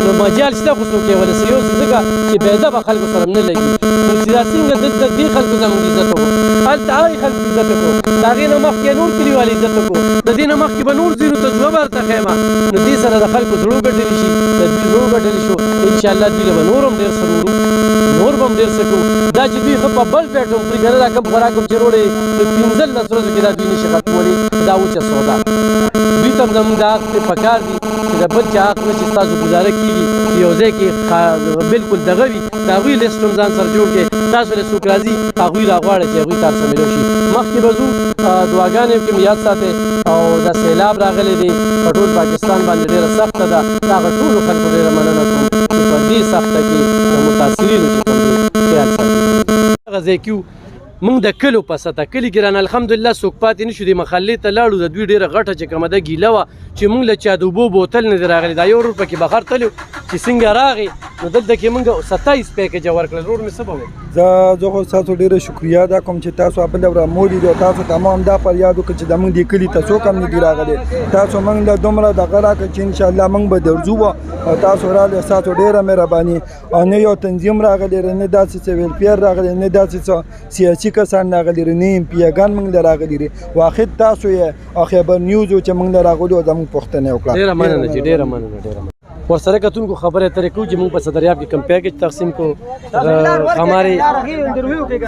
نو مجال شته خو څوک یې ولسي یو ځکه چې بېادبه خلکو سره نه لګي نو چې دا څنګه دلته دې خلکو زموږ عزت وکړو هلته هغې خلکو عزت وکړو د هغې نه مخکې نور کلیوال عزت وکړو د دې نه مخکې به نور ځینو تجربه به درته ښیم نو دې سره د خلکو زړو ګټلي شي د دوی زړو ګټلي شو انشاءالله دوی له به نور هم ډېر څه وړو نور به هم ډېر څه کوو دا چې دوی ښه په بل پیټ هم خوري که نه دا کوم خوراک هم چې روړې نو 15 ورځو کې دا دوی نشي ختمولی دا وچه سودا دوی ته هم زموږ د حق پرې پکار دي چې د بل چا حق نه چې ستاسو ګزاره کېږي چې یو ځای کې بالکل دغه وي د هغوی لیست هم ځان سره جوړ کړې تاسو له څوک راځي هغوی راغواړئ چې هغوی تاسو مېلو شي مخکې به ځو دعاګانې کې مې یاد ساتئ او دا سیلاب راغلی دی په ټول پاکستان باندې ډېره سخته ده د هغه ټولو خلکو ډېره مننه کوم چې په دې سخته کې د متاثرینو چې کوم دی خیال ساتي هغه ځای کې موږ د کلو په سطحه کلي کې رانه الحمدلله څوک پاتې نه شو دې محلې ته لاړو د دوی ډېره غټه چې کومه ده ګیله وه چې موږ له چا د اوبو بوتل نه دی راغلی دا یو ورور پکې بخار تلو چې څنګه راغی نو دلته کې موږ 27 پیکیجه ورکړل ورور مې څه به وایي زه خو ستاسو ډېره شکریا ادا کوم چې تاسو خپله راموړي دي او تاسو تمام دا فریاد وکړو چې زموږ دې کلي ته څوک هم نه دي راغلی تاسو موږ له دومره دغه راکړه چې انشاءالله موږ به درځو او تاسو راغلئ ستاسو ډېره مهرباني او نه یو تنظیم راغلی نه داسې څه ویلفیر راغلی نه داسې څه سیاسي کسان راغلي نه امپیاګان موږ له راغلي دي واحد تاسو یې او خبر نیوز چې موږ له راغلو زموږ پوښتنه وکړه ډېره مننه چې ډېره مننه ورسره کتونکو خبریں طرح کو کہ منگ صدریاب کے کم پیکج تقسیم کو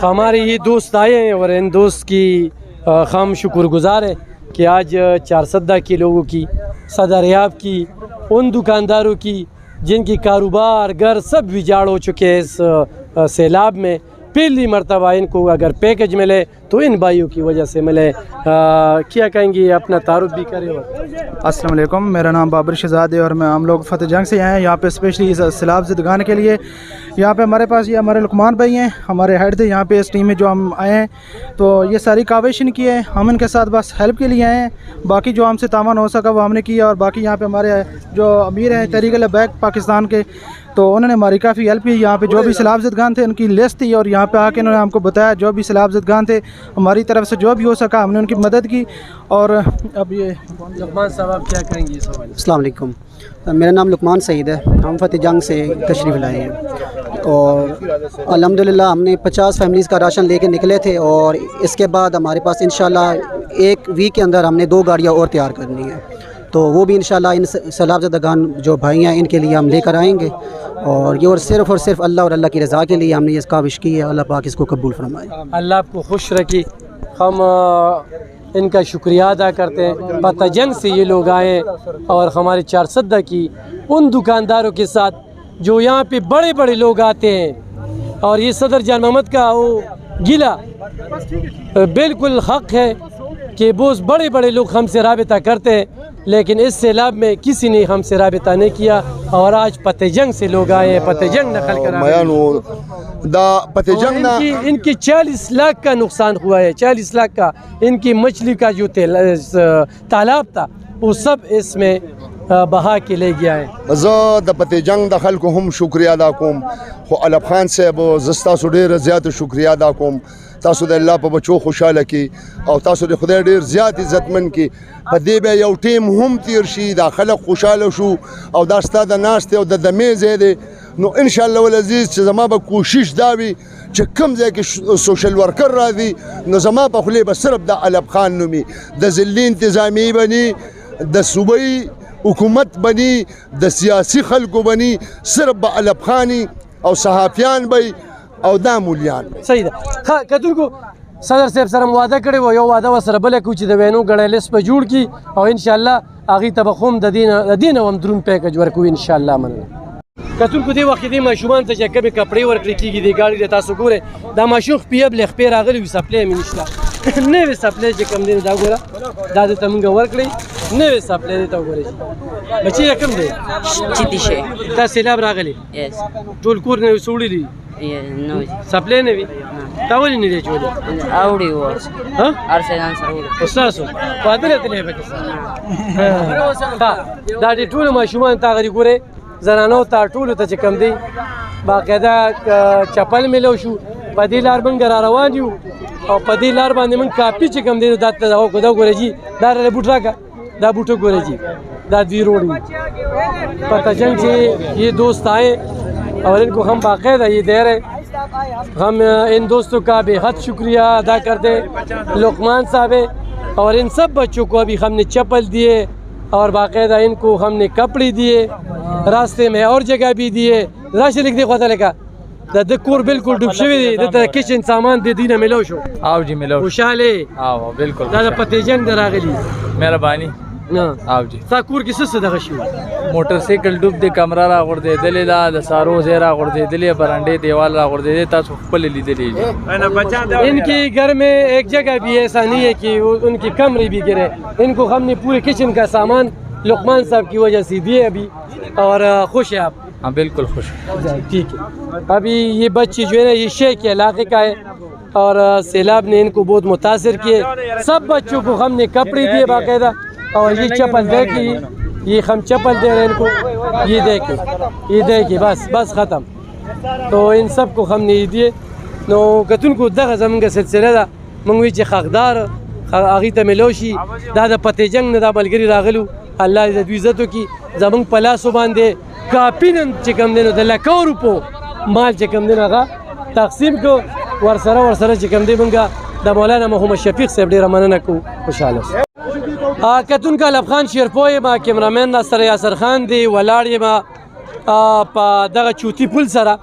ہمارے یہ دوست آئے ہیں اور ان دوست کی ہم شکر گزار ہیں کہ آج 400 کے لوگوں کی صدریاب کی ان دکانداروں کی جن کی کاروبار گھر سب وجاڑ ہو چکے ہیں اس سیلاب میں پہلی مرتبہ ان کو اگر پیکج ملے تو ان بھائیوں کی وجہ سے ملے کیا کہیں گے اپنا تعارف بھی کریں السلام علیکم میرا نام بابر شہزاد ہے اور ہم لوگ فتح جنگ سے آئے ہیں یہاں پہ اسپیشلی سیلاب زدگان کے لیے یہاں پہ ہمارے پاس یہ ہمارے لقمان بھائی ہیں ہمارے ہیڈ تھے یہاں پہ اس ٹیم میں جو ہم آئے ہیں تو یہ ساری کاوش ان کی ہے ہم ان کے ساتھ بس ہیلپ کے لیے آئے ہیں باقی جو ہم سے تعاون ہو سکا وہ ہم نے کیا اور باقی یہاں پہ ہمارے جو امیر ہیں تحریک البیک پاکستان کے تو انہوں نے ہماری کافی ہیلپ کی یہاں پہ جو بھی سیلاب زدگان تھے ان کی لسٹ تھی اور یہاں پہ آ کے انہوں نے ہم کو بتایا جو بھی سیلاب زدگان تھے ہماری طرف سے جو بھی ہو سکا ہم نے ان کی مدد کی اور اب یہ لقمان صاحب کیا کہیں گے السلام علیکم میرا نام لقمان سعید ہے ہم فتح جنگ سے تشریف لائے ہیں اور الحمدللہ ہم نے 50 فیملیز کا راشن لے کے نکلے تھے اور اس کے بعد ہمارے پاس انشاءاللہ ایک ویک کے اندر ہم نے 2 گاڑیاں اور تیار کرنی ہیں تو وہ بھی انشاءاللہ ان سیلاب زدگان جو بھائی ہیں ان کے لیے ہم لے کر آئیں گے اور یہ اور صرف اللہ اور اللہ کی رضا کے لیے ہم نے یہ کاوش کی ہے اللہ پاک اس کو قبول فرمائے اللہ آپ کو خوش رکھے ہم ان کا شکریہ ادا کرتے ہیں فتح جنگ سے یہ لوگ آئے اور ہمارے 400 کی ان دکانداروں کے ساتھ جو یہاں پہ بڑے بڑے لوگ آتے ہیں اور یہ صدر جان محمد کا وہ گلہ بالکل حق ہے کہ بہت بڑے بڑے لوگ ہم سے رابطہ کرتے ہیں لیکن اس سیلاب میں کسی نے ہم سے رابطہ نہیں کیا اور آج فتح جنگ سے لوگ آئے ہیں فتح جنگ نقل کر دا पते जंग ना इनकी 40 लाख का नुकसान हुआ है, 40 लाख का। इनकी मछली का जो तालाब था वो सब इसमें बहा के ले गया है। زه د پته جنگ د خلکو هم شکریا ادا کوم، خو علب خان صاحب زستا سو ډیر زیات شکریا ادا کوم، تاسو د الله په بچو خوشاله کی او تاسو د خدای ډیر زیات عزتمن کی، په دې به یو ټیم هم تیر شي، دا خلک خوشاله شو او دا ستاسو د ناشته او د دمې زیاده نو ان شاء الله ولعزیز چې زما به کوشش دا وي چې کوم ځای کې سوشل ورکر راځي نو زما په خولې به صرف د علب خان نومي د ضلعي انتظامی بني د صوبایي حکومت بني د سیاسي خلکو بني صرف به علب خانی او صحافیان بي او دا مولیان. صحیح ده. کتونکو صدر صاحب سره واده کړی و، یو واده ورسره بله کوو چې د وینو ګړی لیست به جوړ کړي او انشاءالله هغوی ته به خو هم د دې نه هم دروند پیکج ورکوو انشاءالله. مننه. کتونکو دې وخت کې دې ماشومانو ته چې کومې کپړې ورکړل کېږي دې ګاډي ته تاسو ګورئ دا ماشوم خپې بلې خپې راغلی وي سپلی مې نشته نوې سپلی چې کوم دی دا ګوره دا دې ته مونږ ورکړئ نوې سپلی دې ته وګورئ بچی یې کوم دی چیتیشه دا سیلاب راغلی ټول کور نه وسوړي سپلی نه وي تا ولې نه دی چولې اوړي و ارسلان سره استاسو پاتره تلې پکې دا دې ټول ماشومان تا غري ګوره زنانو ته ټولو ته چې کوم دی باقاعده چپل میلو شو په دې لار باندې را روان یو او په دې لار باندې موږ کافي چې کوم دی دا ګوره جی دا ره بوټ راکا دا بوټو ګوره جی دا دوی روڈ پتہ جنگ سے یہ دوست آئے اور ان کو ہم باقاعدہ یہ دے رہے ہم ان دوستوں کا بے حد شکریہ ادا کرتے لقمان صاحب اور ان سب بچوں کو ابھی ہم نے چپل دیے اور باقاعدہ ان کو ہم نے کپڑے دیے راستے میں اور جگہ بھی دیے راشد لکھ دے خواته لکه د کور بالکل ډوب شوی دی د کچن سامان د دینه ملو شو او جی ملو خوشاله او بالکل دا د پته جنگ راغلی مهرباني او جی تا کور کې څه دغه شو موټر سایکل ډوب د کمره را غړدې دلې دا د سارو زیرا غړدې دلې برانډې دیوال را غړدې تاسو خپل لیدلې ان کے گھر میں ایک جگہ بھی ایسا نہیں ہے کہ ان کی کمرے بھی گرے ان کو ہم نے پورے کچن کا سامان لقمان صاحب کی وجہ سے دیے ابھی اور خوش ہیں آپ ہاں بالکل خوش ٹھیک ہے ابھی یہ بچے جو ہے نا یہ شیخ کے علاقے کا ہے اور سیلاب نے ان کو بہت متاثر کیے سب بچوں کو ہم نے کپڑے دیے باقاعدہ اور یہ چپل دے کے یہ ہم چپل دے رہے ہیں ان کو یہ دے کے بس ختم تو ان سب کو ہم نے یہ دیے نو کتون کو دغه زمونږ سلسله ده مونږ وی چې حقدار هغې ته میلو شي دا د پتې جنګ نه دا ملګري راغلو الله دې د دوی عزت وکړي زمونږ په لاسو باندې کافي نن چې کوم دی نو د لکو روپو مال چې کوم دی نو هغه تقسیم کو ورسره چې کوم دی مونږ د مولانا محمد شفیق صاحب ډېره مننه کوو خوشحاله کتونکو علب خان شیرپو یم کیمرامین ناصر یاسر خان دی ولاړ یم په دغه چوتي پل سره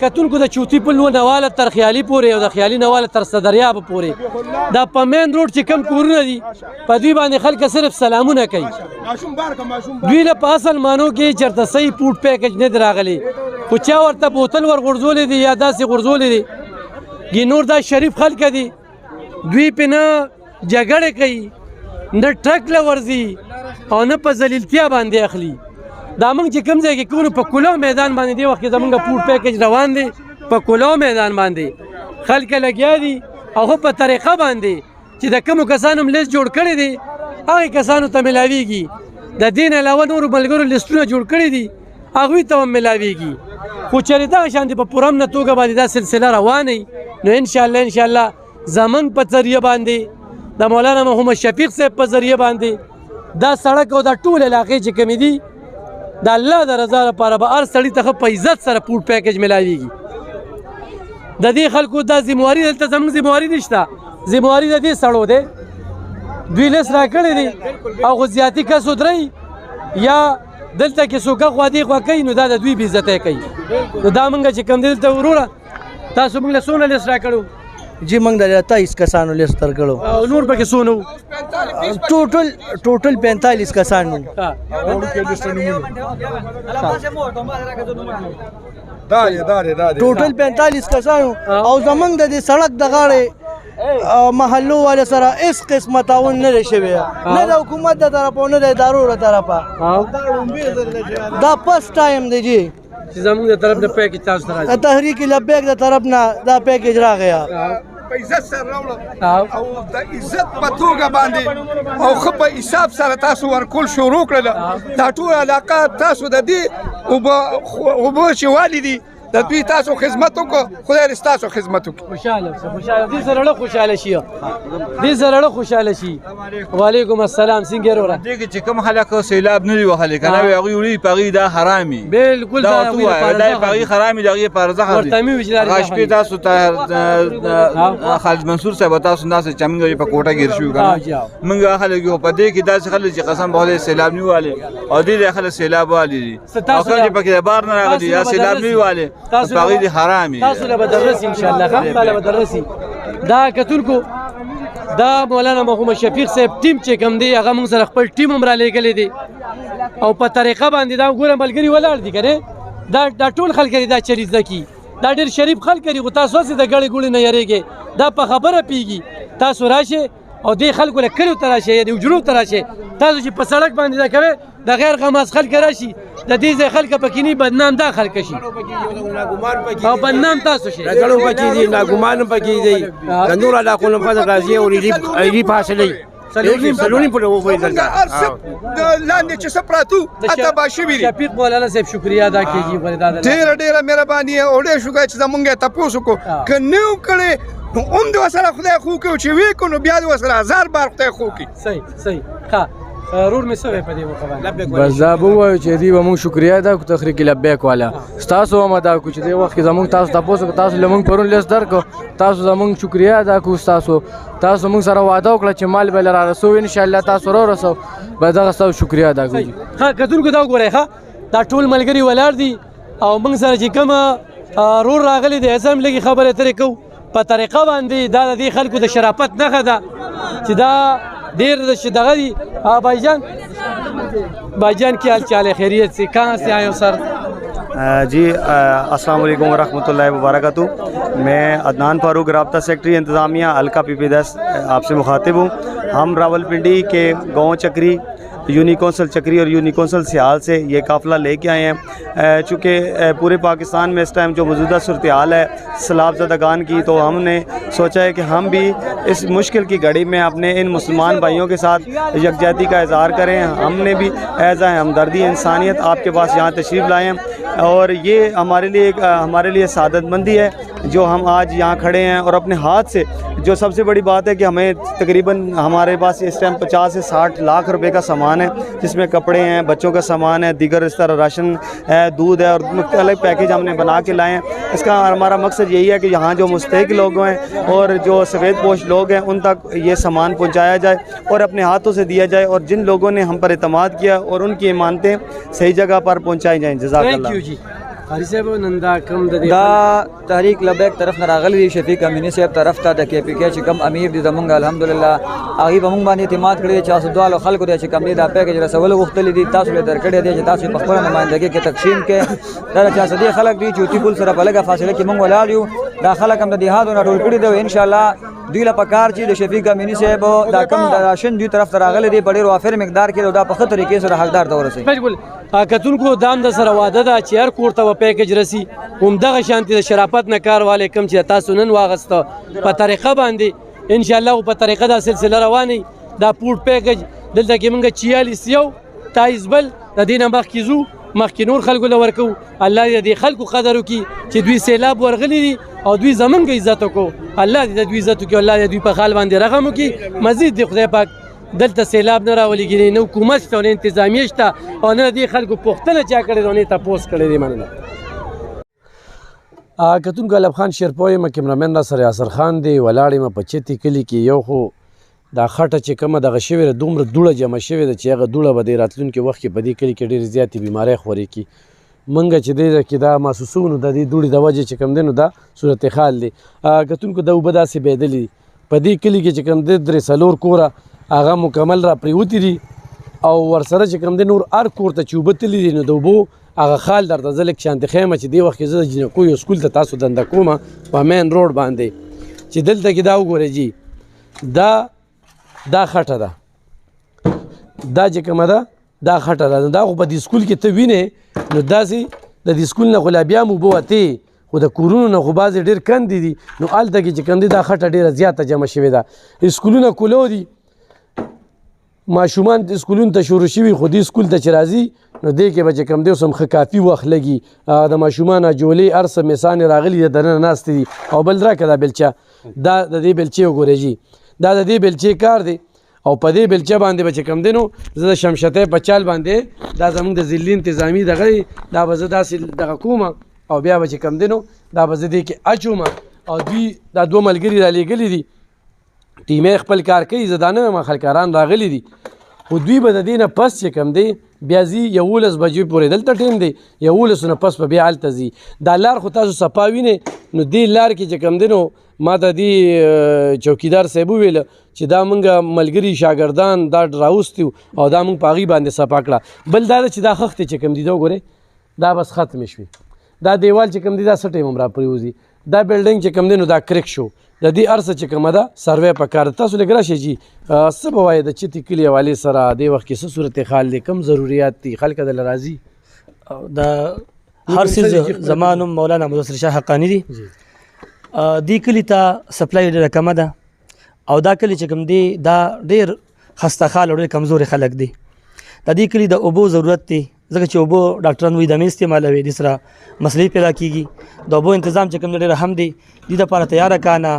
کتونکو د چوتي پل نواله تر خیالي پورې او د خیالي نواله تر صدریاب پورې دا په مین روډ چې کم کورونه دي په دوی باندې خلک صرف سلامونه کوي دوی له په اصل مانو کې چېرته صحیح فوډ پیکج نه دی راغلی خو چا ورته بوتل ور غورځولی دی یا داسې غورځولی دی نور دا شریف خلک دي دوی پې نه جګړې کوي نه ټرک له ورځي او نه په ذلیلتیا باندې اخلي دا موږ چې کوم ځای کې کوو په کولو میدان باندې دې وخت کې زموږ فوډ پیکج روان دی په کولو میدان باندې خلک لګیا دي هغه په طریقه باندې چې د کومو کسانو لیست جوړ کړی دی هغې کسانو ته میلاویږي د دې نه علاوه نورو ملګرو لیستونه جوړ کړي دي هغوی ته هم میلاویږي خو چېرې دغه شانتې په پوره امنه توګه باندې دا سلسله روانه نو انشاءالله زموږ په ذریعه باندې د مولانا محمد شفیق صاحب په ذریعه باندې دا سړک او دا ټول علاقې چې کومې دي د الله د رضا لپاره به هر سړي ته په عزت سره فوډ پیکج میلاویږي د دې خلکو دا ذمواري دلته زموږ ذمواري نشته ذمواري د دې سړو دی دوی لیست راکړی دی او خو زیاتي کس ودرئ یا دلته کې څوک خوا دې خوا کوي نو دا د دوی بې عزتی کوي نو دا موږ چې کوم دی دلته وروره تاسو موږ له څونه لیست راکړو जी मंग 23 कसानों लिस्ट तर करो नूर पे के सोनो टोटल 45 कसानों टोटल 45 कसानों और जमंग दे सड़क दगाड़े محلو वाले سره اس قسمه تعاون نه شوی نه د حکومت د طرفه نه د ادارو د طرفه دا فرست ټایم دی جی چې زموږ د طرف نه پیکیج تاسو ته راځي تحریک لبیک د طرف نه دا پیکیج راغی په عزت سره راوړه او د عزت په توګه باندې او ښه په حساب سره تاسو ورکول شروع کړل دا ټول علاقه تاسو د دې اوبه چې والي دي د دوی تاسو خدمت وکړو خدای دې ستاسو خدمت وکړي خوشاله دې سره له خوشاله شي دې سره له خوشاله شي وعلیکم السلام څنګه وروره دې کې چې کوم خلک سیلاب نه دی وهلی کنه هغه وړي پغې دا حرامي بالکل دا پغې حرامي دغه پرځه خري غشپې تاسو ته خالد منصور صاحب تاسو ناس چمنګ په کوټه ګیر شو کنه موږ خلک یو په دې کې داسې خلک چې قسم به سیلاب نه والي او دې خلک سیلاب والي دي او چې پکې بار نه راغلي یا سیلاب نه والي تاسو باغی حرامي تاسو له بدرسي ان شاء الله خپل بدرسي دا کتونکو دا مولانا محمد شفیق صاحب ټیم چې کوم دی هغه موږ سره خپل ټیم هم را لېږلی دی او په طریقه باندې دا ګوره ملګري ولاړ دي که دا ټول خلک دا چلی زده کي دا ډېر شریف خلک دي خو تاسو هسې د ګړې ګوړې نه یېرېږئ دا په خبره پیږي تاسو راشئ او دې خلکو له کلیو ته راشئ یا د حجرو ته راشئ تاسو چې په سړک باندې دا کوئ د غیر غماز خلک راشي د دې ځای خلک پکې نه بدنام دا خلک شي او بدنام تاسو شي رګړو پکې دي ناګمان پکې دي د نور علاقو نه خلک راځي او ری فاصله سلونی په لور وایي دلته لاندې چې سپراتو اته باشوي دي شفیق مولانا صاحب شکریا ادا کیږي ولدا ډېره مهرباني او ډېر شکر چې زمونږ تاسو کو کنه کړي نو اوم د وسره خدای خو کو چې وی کو نو بیا د وسره 1000 بار خدای خو کی صحیح ها رور می سوې په دې مخابره بس دا به وایو چې دی موږ شکریا ادا کو تخریق لبیک والا تاسو هم ادا کو چې دی وخت زموږ تاسو تاسو لمونږ پرون لیس درکو تاسو زموږ شکریا ادا کو تاسو موږ سره وعده وکړه چې مال به را رسو ان شاء الله تاسو را رسو به دا تاسو شکریا ادا کوو ها کتونکو دا وګورئ ها دا ټول ملګری ولاړ دي او موږ سره چې کوم رور راغلی دی اسم لګي خبره ترې کو په طریقه باندې دا د دې خلکو د شرافت نښه ده چې دا ډېر د دغه دي भाई जान क्या हाल चाल है खैरियत से कहाँ से आए हो सर जी अस्सलाम वालेकुम वरहमतुल्लाहि वबरकातुहू मैं अदनान फारूक राब्ता सेक्रेटरी इंतज़ामिया हल्का PP10 आपसे मुखातिब हूँ हम रावलपिंडी के गाँव चक्री यूनी कौंसल चक्री और यूनी कौंसल सियाल से ये काफ़िला लेके आए हैं चूँकि पूरे पाकिस्तान में इस टाइम जो मौजूदा सूरत हाल है सैलाबज़दागान की तो हमने सोचा है कि हम भी इस मुश्किल की घड़ी में अपने इन मुसलमान भाइयों के साथ यकजहती का इज़हार करें हमने भी एज़ आ हमदर्दी इंसानियत आपके पास यहाँ तशरीफ़ लाए हैं और ये हमारे लिए सादतमंदी है जो हम आज यहाँ खड़े हैं और अपने हाथ से जो सबसे बड़ी बात है कि हमें तकरीबन हमारे पास इस टाइम 50 से 60 लाख रुपए का सामान है जिसमें कपड़े हैं बच्चों का सामान है दीगर इस तरह राशन है दूध है और अलग पैकेज हमने बना के लाए हैं इसका हमारा मकसद यही है कि यहाँ जो मुस्तहिक लोग हैं और जो सफ़ेद पोश लोग हैं उन तक ये सामान पहुँचाया जाए और अपने हाथों से दिया जाए और जिन लोगों ने हम पर एतमाद किया और उनकी इमानतें सही जगह पर पहुँचाई जाएँ जज़ाकल्लाह دا تحریک لبیک طرف نه راغلی دی شفیق امینی صاحب طرف ته د KPK چې کوم امیر دي زمونږ الحمدلله هغه به مونږ باندې اعتماد کړی چې تاسو دوه خلکو دی چې کوم دی دا پیکج رسول غوښتل دي تاسو له درکړی دی چې تاسو په خپل نمائندګي کې تقسیم کې دا چې صدې خلک دي چې تی کول سره په لګه فاصله کې مونږ ولاړ یو دا خلک هم د دیهاتو نه ټول کړی دی ان شاء الله دوی له پکار چې د شفیق امینی صاحب دا کوم د راشن دوی طرف ته راغلی دی په ډېر وافر مقدار کې دا په خطر طریقې سره حقدار ته ورسوي بالکل کتونکو دام د سره واده ده چې هر کور ته پیکج رسی همدغه شانتي د شرافت نه کار والے کم چې تاسو نن واغسته په طریقه باندې ان شاء الله په طریقه دا سلسله رواني دا پور پیکج دلته کې موږ 46 یو 23 بل د دې نه مخکې نور خلکو له ورکو الله دې خلکو قدر وکړي چې دوی سیلاب ورغلي دي او دوی زمونږ عزت وکړو الله دې دوی عزت وکړي الله دې دوی په خال باندې رحم وکړي مزید دې خدای پاک دلته سیلاب نه راولېږي نه حکومت شته نه انتظامیه شته او نه دې خلکو پوښتنه چا کړې ده نه تپوس کړی دی مننه کتونکو علب خان شیرپوی یم کیمرامین را سره یاسر خان دی ولاړ یم په چتي کلي کې یو خو دا خټه چې کومه دغه شوې ده دومره دوړه جمع شوې ده چې هغه دوړه به د راتلونکي وخت کې په دې کلي کې ډېرې زیاتې بیمارۍ خورې کړي موږ چې دی کې دا محسوسو نو د دې دوړې د وجې چې کوم دی نو دا صورت حال دی کتونکو دا اوبه داسې بهېدلي دي په دې کلي کې چې کوم دی 3 کوره هغه مکمل را پریوتي دي او ورسره چې کوم دی نور هر کور ته چې اوبه تللي دي نو د اوبو هغه خال درته زه لږ شانتې ښیم چې دې وخت کې زه د جنکو یو سکول ته تاسو دنده کومه په مین روډ باندې چې دلته کې دا وګورئ جي دا خټه ده دا چې کومه ده دا خټه ده دا خو په دې سکول کې ته وینې نو داسې د دې سکول نه خو لا بیا هم اوبه وتې خو د کورونو نه خو بعضې ډېر کندې دي نو هلته کې چې کوم دی دا خټه ډېره زیاته جمع شوې ده سکولونه کولو دي ماشومان سکولونو ته شروع شوي خو دې سکول ته چې راځي نو دې کې به چې کوم دی اوس هم ښه کافي وخت لګي د ماشومانو جولې هر څه میسانې راغلي دي دننه ناستې دي او بل راکړه دا بلچه دا د دې بلچې وګورئ جي دا د دې بلچې کار دی او په دې بلچه باندې به چې کوم دی نو زه د شمشتۍ په چال باندې دا زموږ د ضلعي انتظامي دغه دی دا به زه داسې دغه کوم او بیا به چې کوم دی نو دا به زه دې کې اچوم او دوی دا دوه ملګري رالیږلي دي ټیمې خپل کار کوي زه دا نه یم خلکاران راغلي دي خو دوی به د دې نه پس چې کوم دی بیا ځي 11 بجې پورې دلته ټیم دی 11 نه پس به بیا هلته ځي دا لار خو تاسو صفا وینئ نو دې لار کې چې کوم دی نو ما ته دې چوکیدار صاحب وویل چې دا موږ ملګري شاګردان دا راوستي او دا موږ په هغې باندې صفا کړه بل دا ده چې دا خښتې چې کوم دي دا وګورئ دا بس ختمې شوې دا دیوال چې کوم دی دا څه ټایم هم را پرېوځي دا بلډینګ چې کوم دی نو دا کرک شو د دې هر څه چې کومه ده سروې پکار ده تاسو لږ راشئ جي څه به وایې د چتي کلي حوالې سره دې وخت کې څه صورتحال دی کم ضروریات دي خلک دله راځي د هر څیز زما نوم مولانا مدثر شاه حقاني دی دې کلي ته سپلای ډېره کمه ده او دا کلي چې کوم دی دا ډېر خسته خال او ډېر کمزوري خلک دي د دې کلي د اوبو ضرورت دی ځکه چې اوبو ډاکټران وایي د مې استعمالوي دې سره مسلې پیدا کیږي د اوبو تنظیم چې کوم دی ډېر هم دی دې دپاره تیاره کانه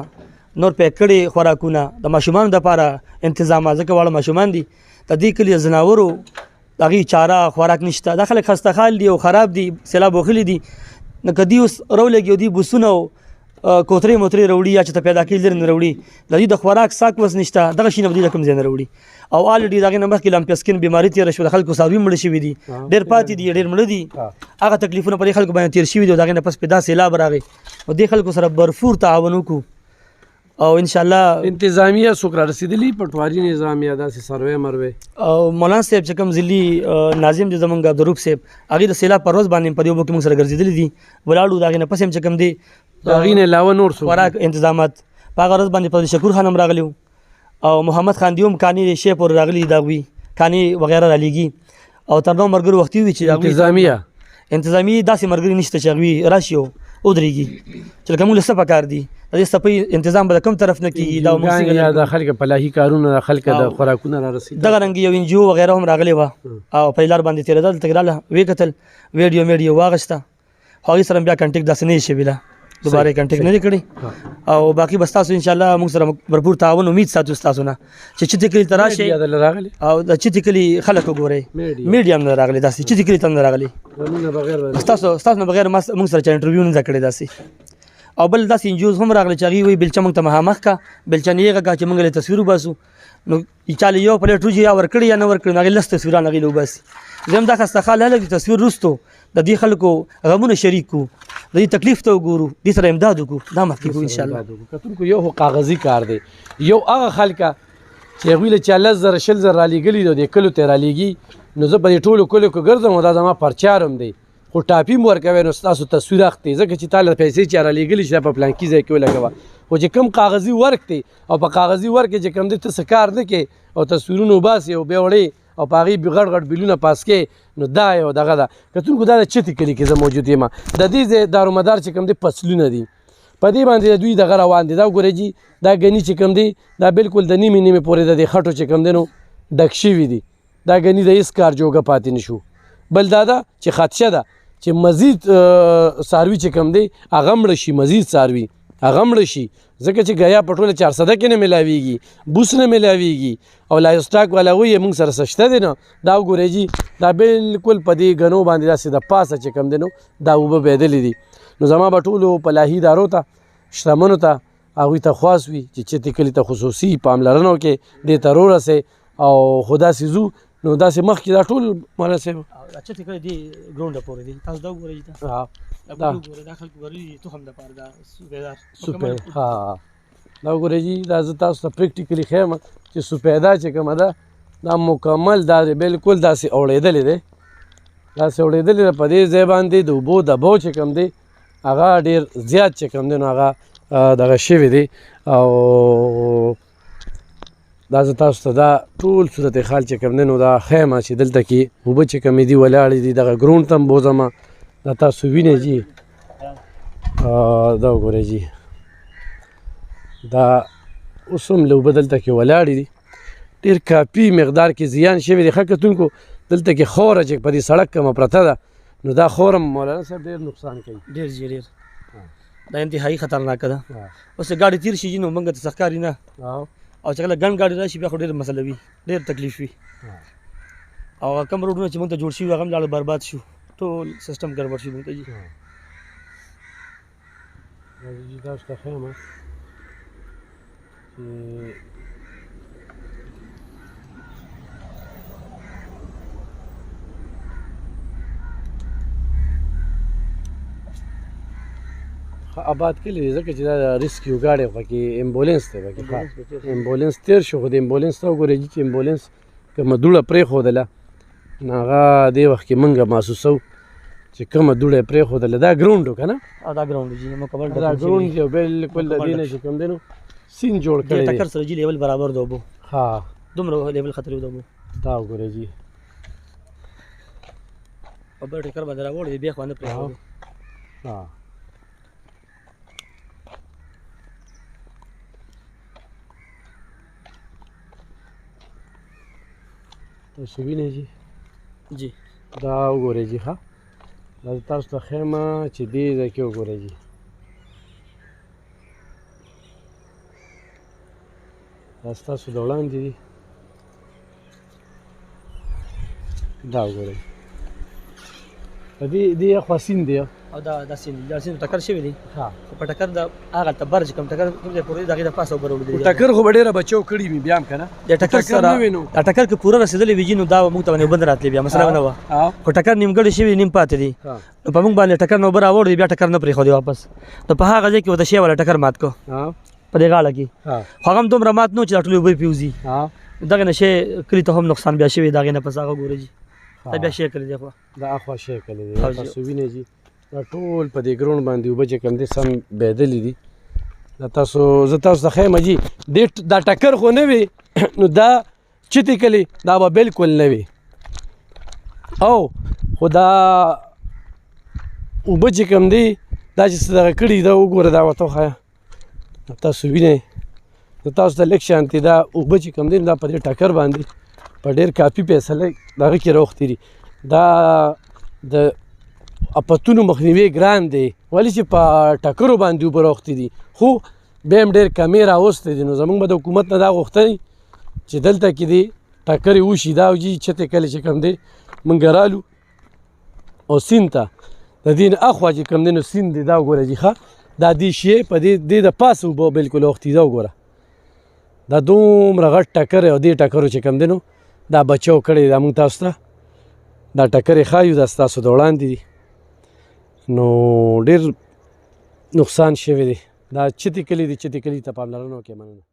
نور پیک کړي خوراکونه د ماشومانو دپاره انتظامات ځکه واړه ماشومان دي د دې کلي د ځناورو د هغې چاره خوراک نشته دا خلک خسته خال دي او خراب دي سیلاب وهلي دي نو که دوی اوس راولګي او دوی بوسونه او کوترې موترې راوړي یا چې ته پیدا کړي لرې نه راوړي د دوی د خوراک ساک وس نشته دغه شي نه به دوی د کوم ځای نه راوړي او الریډي د هغې نه مخکې لمپسکن بیماري تېره شوه د خلکو څاروي مړه شوي دي ډېر پاتې دي ډېر مړه دي هغه تکلیفونه په دې خلکو باندې تېر شوي دي او د هغې نه پس پې دا سیلاب راغی او دې خلکو سره برفور تعاون وکړو او انشاءالله انتظامیه څوک را رسېدلي پټواري نظام یا داسې سروې مروې او مولانا صاحب چې کوم ضلعي ناظم دی زموږ عبدالروف صاحب هغې د سیلاب پر ورځ باندې په دې اوبو کې موږ سره ګرځېدلي دي ولاړو د هغې نه پس هم چې کوم دی د هغې نه علاوه نور خوراک انتظامات په هغه ورځ باندې فضل شکور خان هم راغلی او محمد خان دی هم کاني شی پورې راغلي د هغوی کاني وغیره رالیږي او تر نو ملګرو وختي وي چې انتظامي داسې ملګري نشته چې هغوی راشي او ودرېږي چې لکه موږ له څه پکار دي د دې څپۍ انتظام به د کوم طرف نه کېږي دا د خلک فلاحي کارونه د خلک د خوراکونه را رسېږي دغه رنګ یو NGO وغیره هم راغلی وه او په لار باندې تېرېدل دلته راله ویې کتل ویډیو واغېسته خو هغې سره بیا کنټیکټ داسې نه یې شوي دوباره کنټیکټ نه دی کړی او باقي به ستاسو انشاءالله موږ سره بھرپور تعاون امید ساتو ستاسو نه چې چتي کلي ته راشئ او د چتي کلي خلک وګورئ میډیا هم نه راغلی داسې چتي کلي ته هم نه راغلی ستاسو نه بغیر موږ سره چا انټرویو نه ده کړې داسې او بل داسې NGOs هم راغلی چې هغوی وایي بلچه موږ ته مخامخ کا بلچه نه یې غږه چې موږ له تصویر وباسو نو چا له یو پلیټ وریجې یا ورکړي یا نه ورکړي نو هغې لس تصویران هغې له وباسي زه هم دا خسته خال هلک د تصویر وروستو د دې خلکو غمونه شریک کړو د دې تکلیف ته وګورو دې سره امداد وکړو دا مخکې کړو انشاءالله کتونکو یو خو کاغذي کار دی یو هغه خلکه چې هغوی له چا 10,000 20,000 رالیږلي دي دې کلو ته رالیږي نو زه په دې ټولو کلو کې ګرځم او دا زما پرچار هم دی خو ټاپي م ورکوی نو ستاسو تصویر اخلي ځکه چې تا له پیسې چا رالیږلي چې دا په پلانکي ځای کې ولګوه خو چې کوم کاغذي ورک دی او په کاغذي ورک کې چې کوم دی ته څه کار نه کوې او تصویرونه وباسې او بیا وړې او په هغې غټ غټ بیلونه پاس کې نو دا یو دغه ده کتونکو دا د چتي کلي کې زه موجود یم د دې ځای دارومدار چې کوم دی فصلونه دي په دې باندې د دوی دغه روان دي دا وګورئ جي دا ګني چې کوم دی دا بالکل د نیمې نیمې پورې د دې خټو چې کوم دی نو ډک شوي دي دا ګني د هېڅ کار جوګه پاتې نه شو بل دا ده چې خدشه ده چې مزید څاروي چې کوم دی هغه مړه شي مزید څاروي هغه مړه شي ځکه چې ګیا په ټوله 400 کې نه میلاویږي بوس نه میلاویږي او لایف سټاک والا وایي موږ سره څه شته دی نه دا وګورئ جي دا بالکل په دې ګنو باندې داسې د پاسه چې کوم دی نو دا اوبه بهېدلې دي نو زما به ټولو فلاحي ادارو ته شتمنو ته هغوی ته خواست وي چې چتي کلي ته خصوصي پاملرنه وکړي دې ته رورسئ او خو داسې ځو نو داسې مخکې دا ټول مولانا صاحب چتي کلي دې ګراونډه پورې دي تاسو دا وګورئ دا خلکو ورلي تخم دپاره دا دا وګورئ جي دا زه تاسو ته پریکټیکلي ښیم چې سپیدا چې کومه ده دا مکمل دا بالکل داسې اوړېدلې دی داسې اوړېدلې ده په دې ځای باندې د اوبو دباو چې کوم دی هغه ډېر زیات چې کوم دی نو هغه دغه شوی دی او دا زه تاسو ته دا ټول صورتحال چې کوم دی نو دا ښیم چې دلته کې اوبه چې کومې دي ولاړې دي دغه ګراونډ ته هم بوځم دا تاسو وینئ جی دا وګورئ جی دا اوس هم لوبه دلته کې ولاړې دي ډېر کافي مقدار کې زیان شوی دی ښه کتونکو دلته کې خوره چې په دې سړک کومه پرته ده نو دا خور هم مولانا صاحب ډېر نقصان کوي ډېر جی ډېر دا انتهایي خطرناکه ده اوس ګاډي تیر شي نو موږ ته ښکاري نه او چې کله ګڼ ګاډي راشي بیا خو ډېر مسله وي ډېر تکلیف وي او کوم روډونه چې موږ ته جوړ شوي هغه هم لاړه برباد شو ټول سیسټم ګډوډ شو موږ ته جي تاسو ته ښیم چې آباد کلی دی ځکه چې دا ریسکیو ګاډی خو کې امبولینس دی پکې امبولینس تیر شو خو د امبولینس ته وګورئ چې امبولینس کومه دوړه پرېښودله نو هغه دې وخت کې موږ محسوسو چې کومه دوړه یې پرېښودله دا ګراونډ و که نه دا ګراونډ جي مکمل دا ګراونډ دی او بالکل د دې نه چې کوم دی نو سین جوړ کړی دی ټکر سره جي لیول برابر دی اوبو ها دومره لیول خطرې د اوبو دا وګورئ جي په بل ټکر باندې راوړی دی بیا خو نه پرېښودو ها تاسو وینئ جی جی دا وګورئ جی ښه دا تاسو ته ښیم چې دې ځای کې وګورئ جی دا ستاسو د وړاندې دي دا وګورئ په دې اخوا سیند دی او دا سیند ټکر شوی دی په ټکر د هغه ته بر چې کوم ټکر کوم ځای پورې د هغې د پاسه اوبه راوړي دي ټکر خو به ډېره بچو کړي وي بیا هم که نه د ټکر سره دا ټکر که پوره رسېدلی وي جي نو دا موږ ته باندې اوبه نه راتلې بیا مسله نه وه خو ټکر نیمګړی شوي نیم پاتې دي نو په موږ باندې ټکر نه اوبه راوړي بیا ټکر نه پرېښودی واپس نو په هغه ځای کې ورته شی والا ټکر مات کړو په دې غاړه کې خو هغه هم دومره مات نه و چې دا ټولې اوبه یې پېوځي دغه نه شی کلي ته هم نقصان بیا شوی د هغې نه پس هغه ګوره جي دا بیا شی کړی دی خو دا اخوا شی کړی دی تاسو وینئ جي دا ټول په دې ګراونډ باندې اوبه چې کوم دي سم بهېدلې دي دا تاسو زه تاسو ته ښیم جي دا ټکر خو نه وي نو دا چتې کلي دا به بالکل نه وي او خو دا اوبه چې کوم دی دا چې څه دغه کړي دا وګوره دا ورته وښیه تاسو وینئ زه تاسو ته لږ شانتې دا اوبه چې کوم دی دا په دې ټکر باندې په ډېر کافي فیصله دغه کې راوختي دي دا د اپتونو مخنیوي ګران دی ولې چې په ټکرو باندې اوبه راوختي دي خو بیا هم ډېر کمې راوستی دي نو زموږ به د حکومت نه دا غوښتنې چې دلته کې دې ټکرې وشي دا جي چتې کله چې کوم دی موږ رالو او سیند ته د دې نه اخوا چې کوم دی نو سیند دی دا وګوره جي ښه دا دې شی په دې د پاسه اوبه بالکل اوښتي دا وګوره دا دومره غټ ټکر او دې ټکرو چې کوم دی نو دا بچو کړی دا موږ تاسو ته دا ټکرې ښایو دا ستاسو د وړاندې دي نو ډېر نقصان شوی دی دا چتې کلي دي چتې کلي ته پاملرنه وکړئ مننه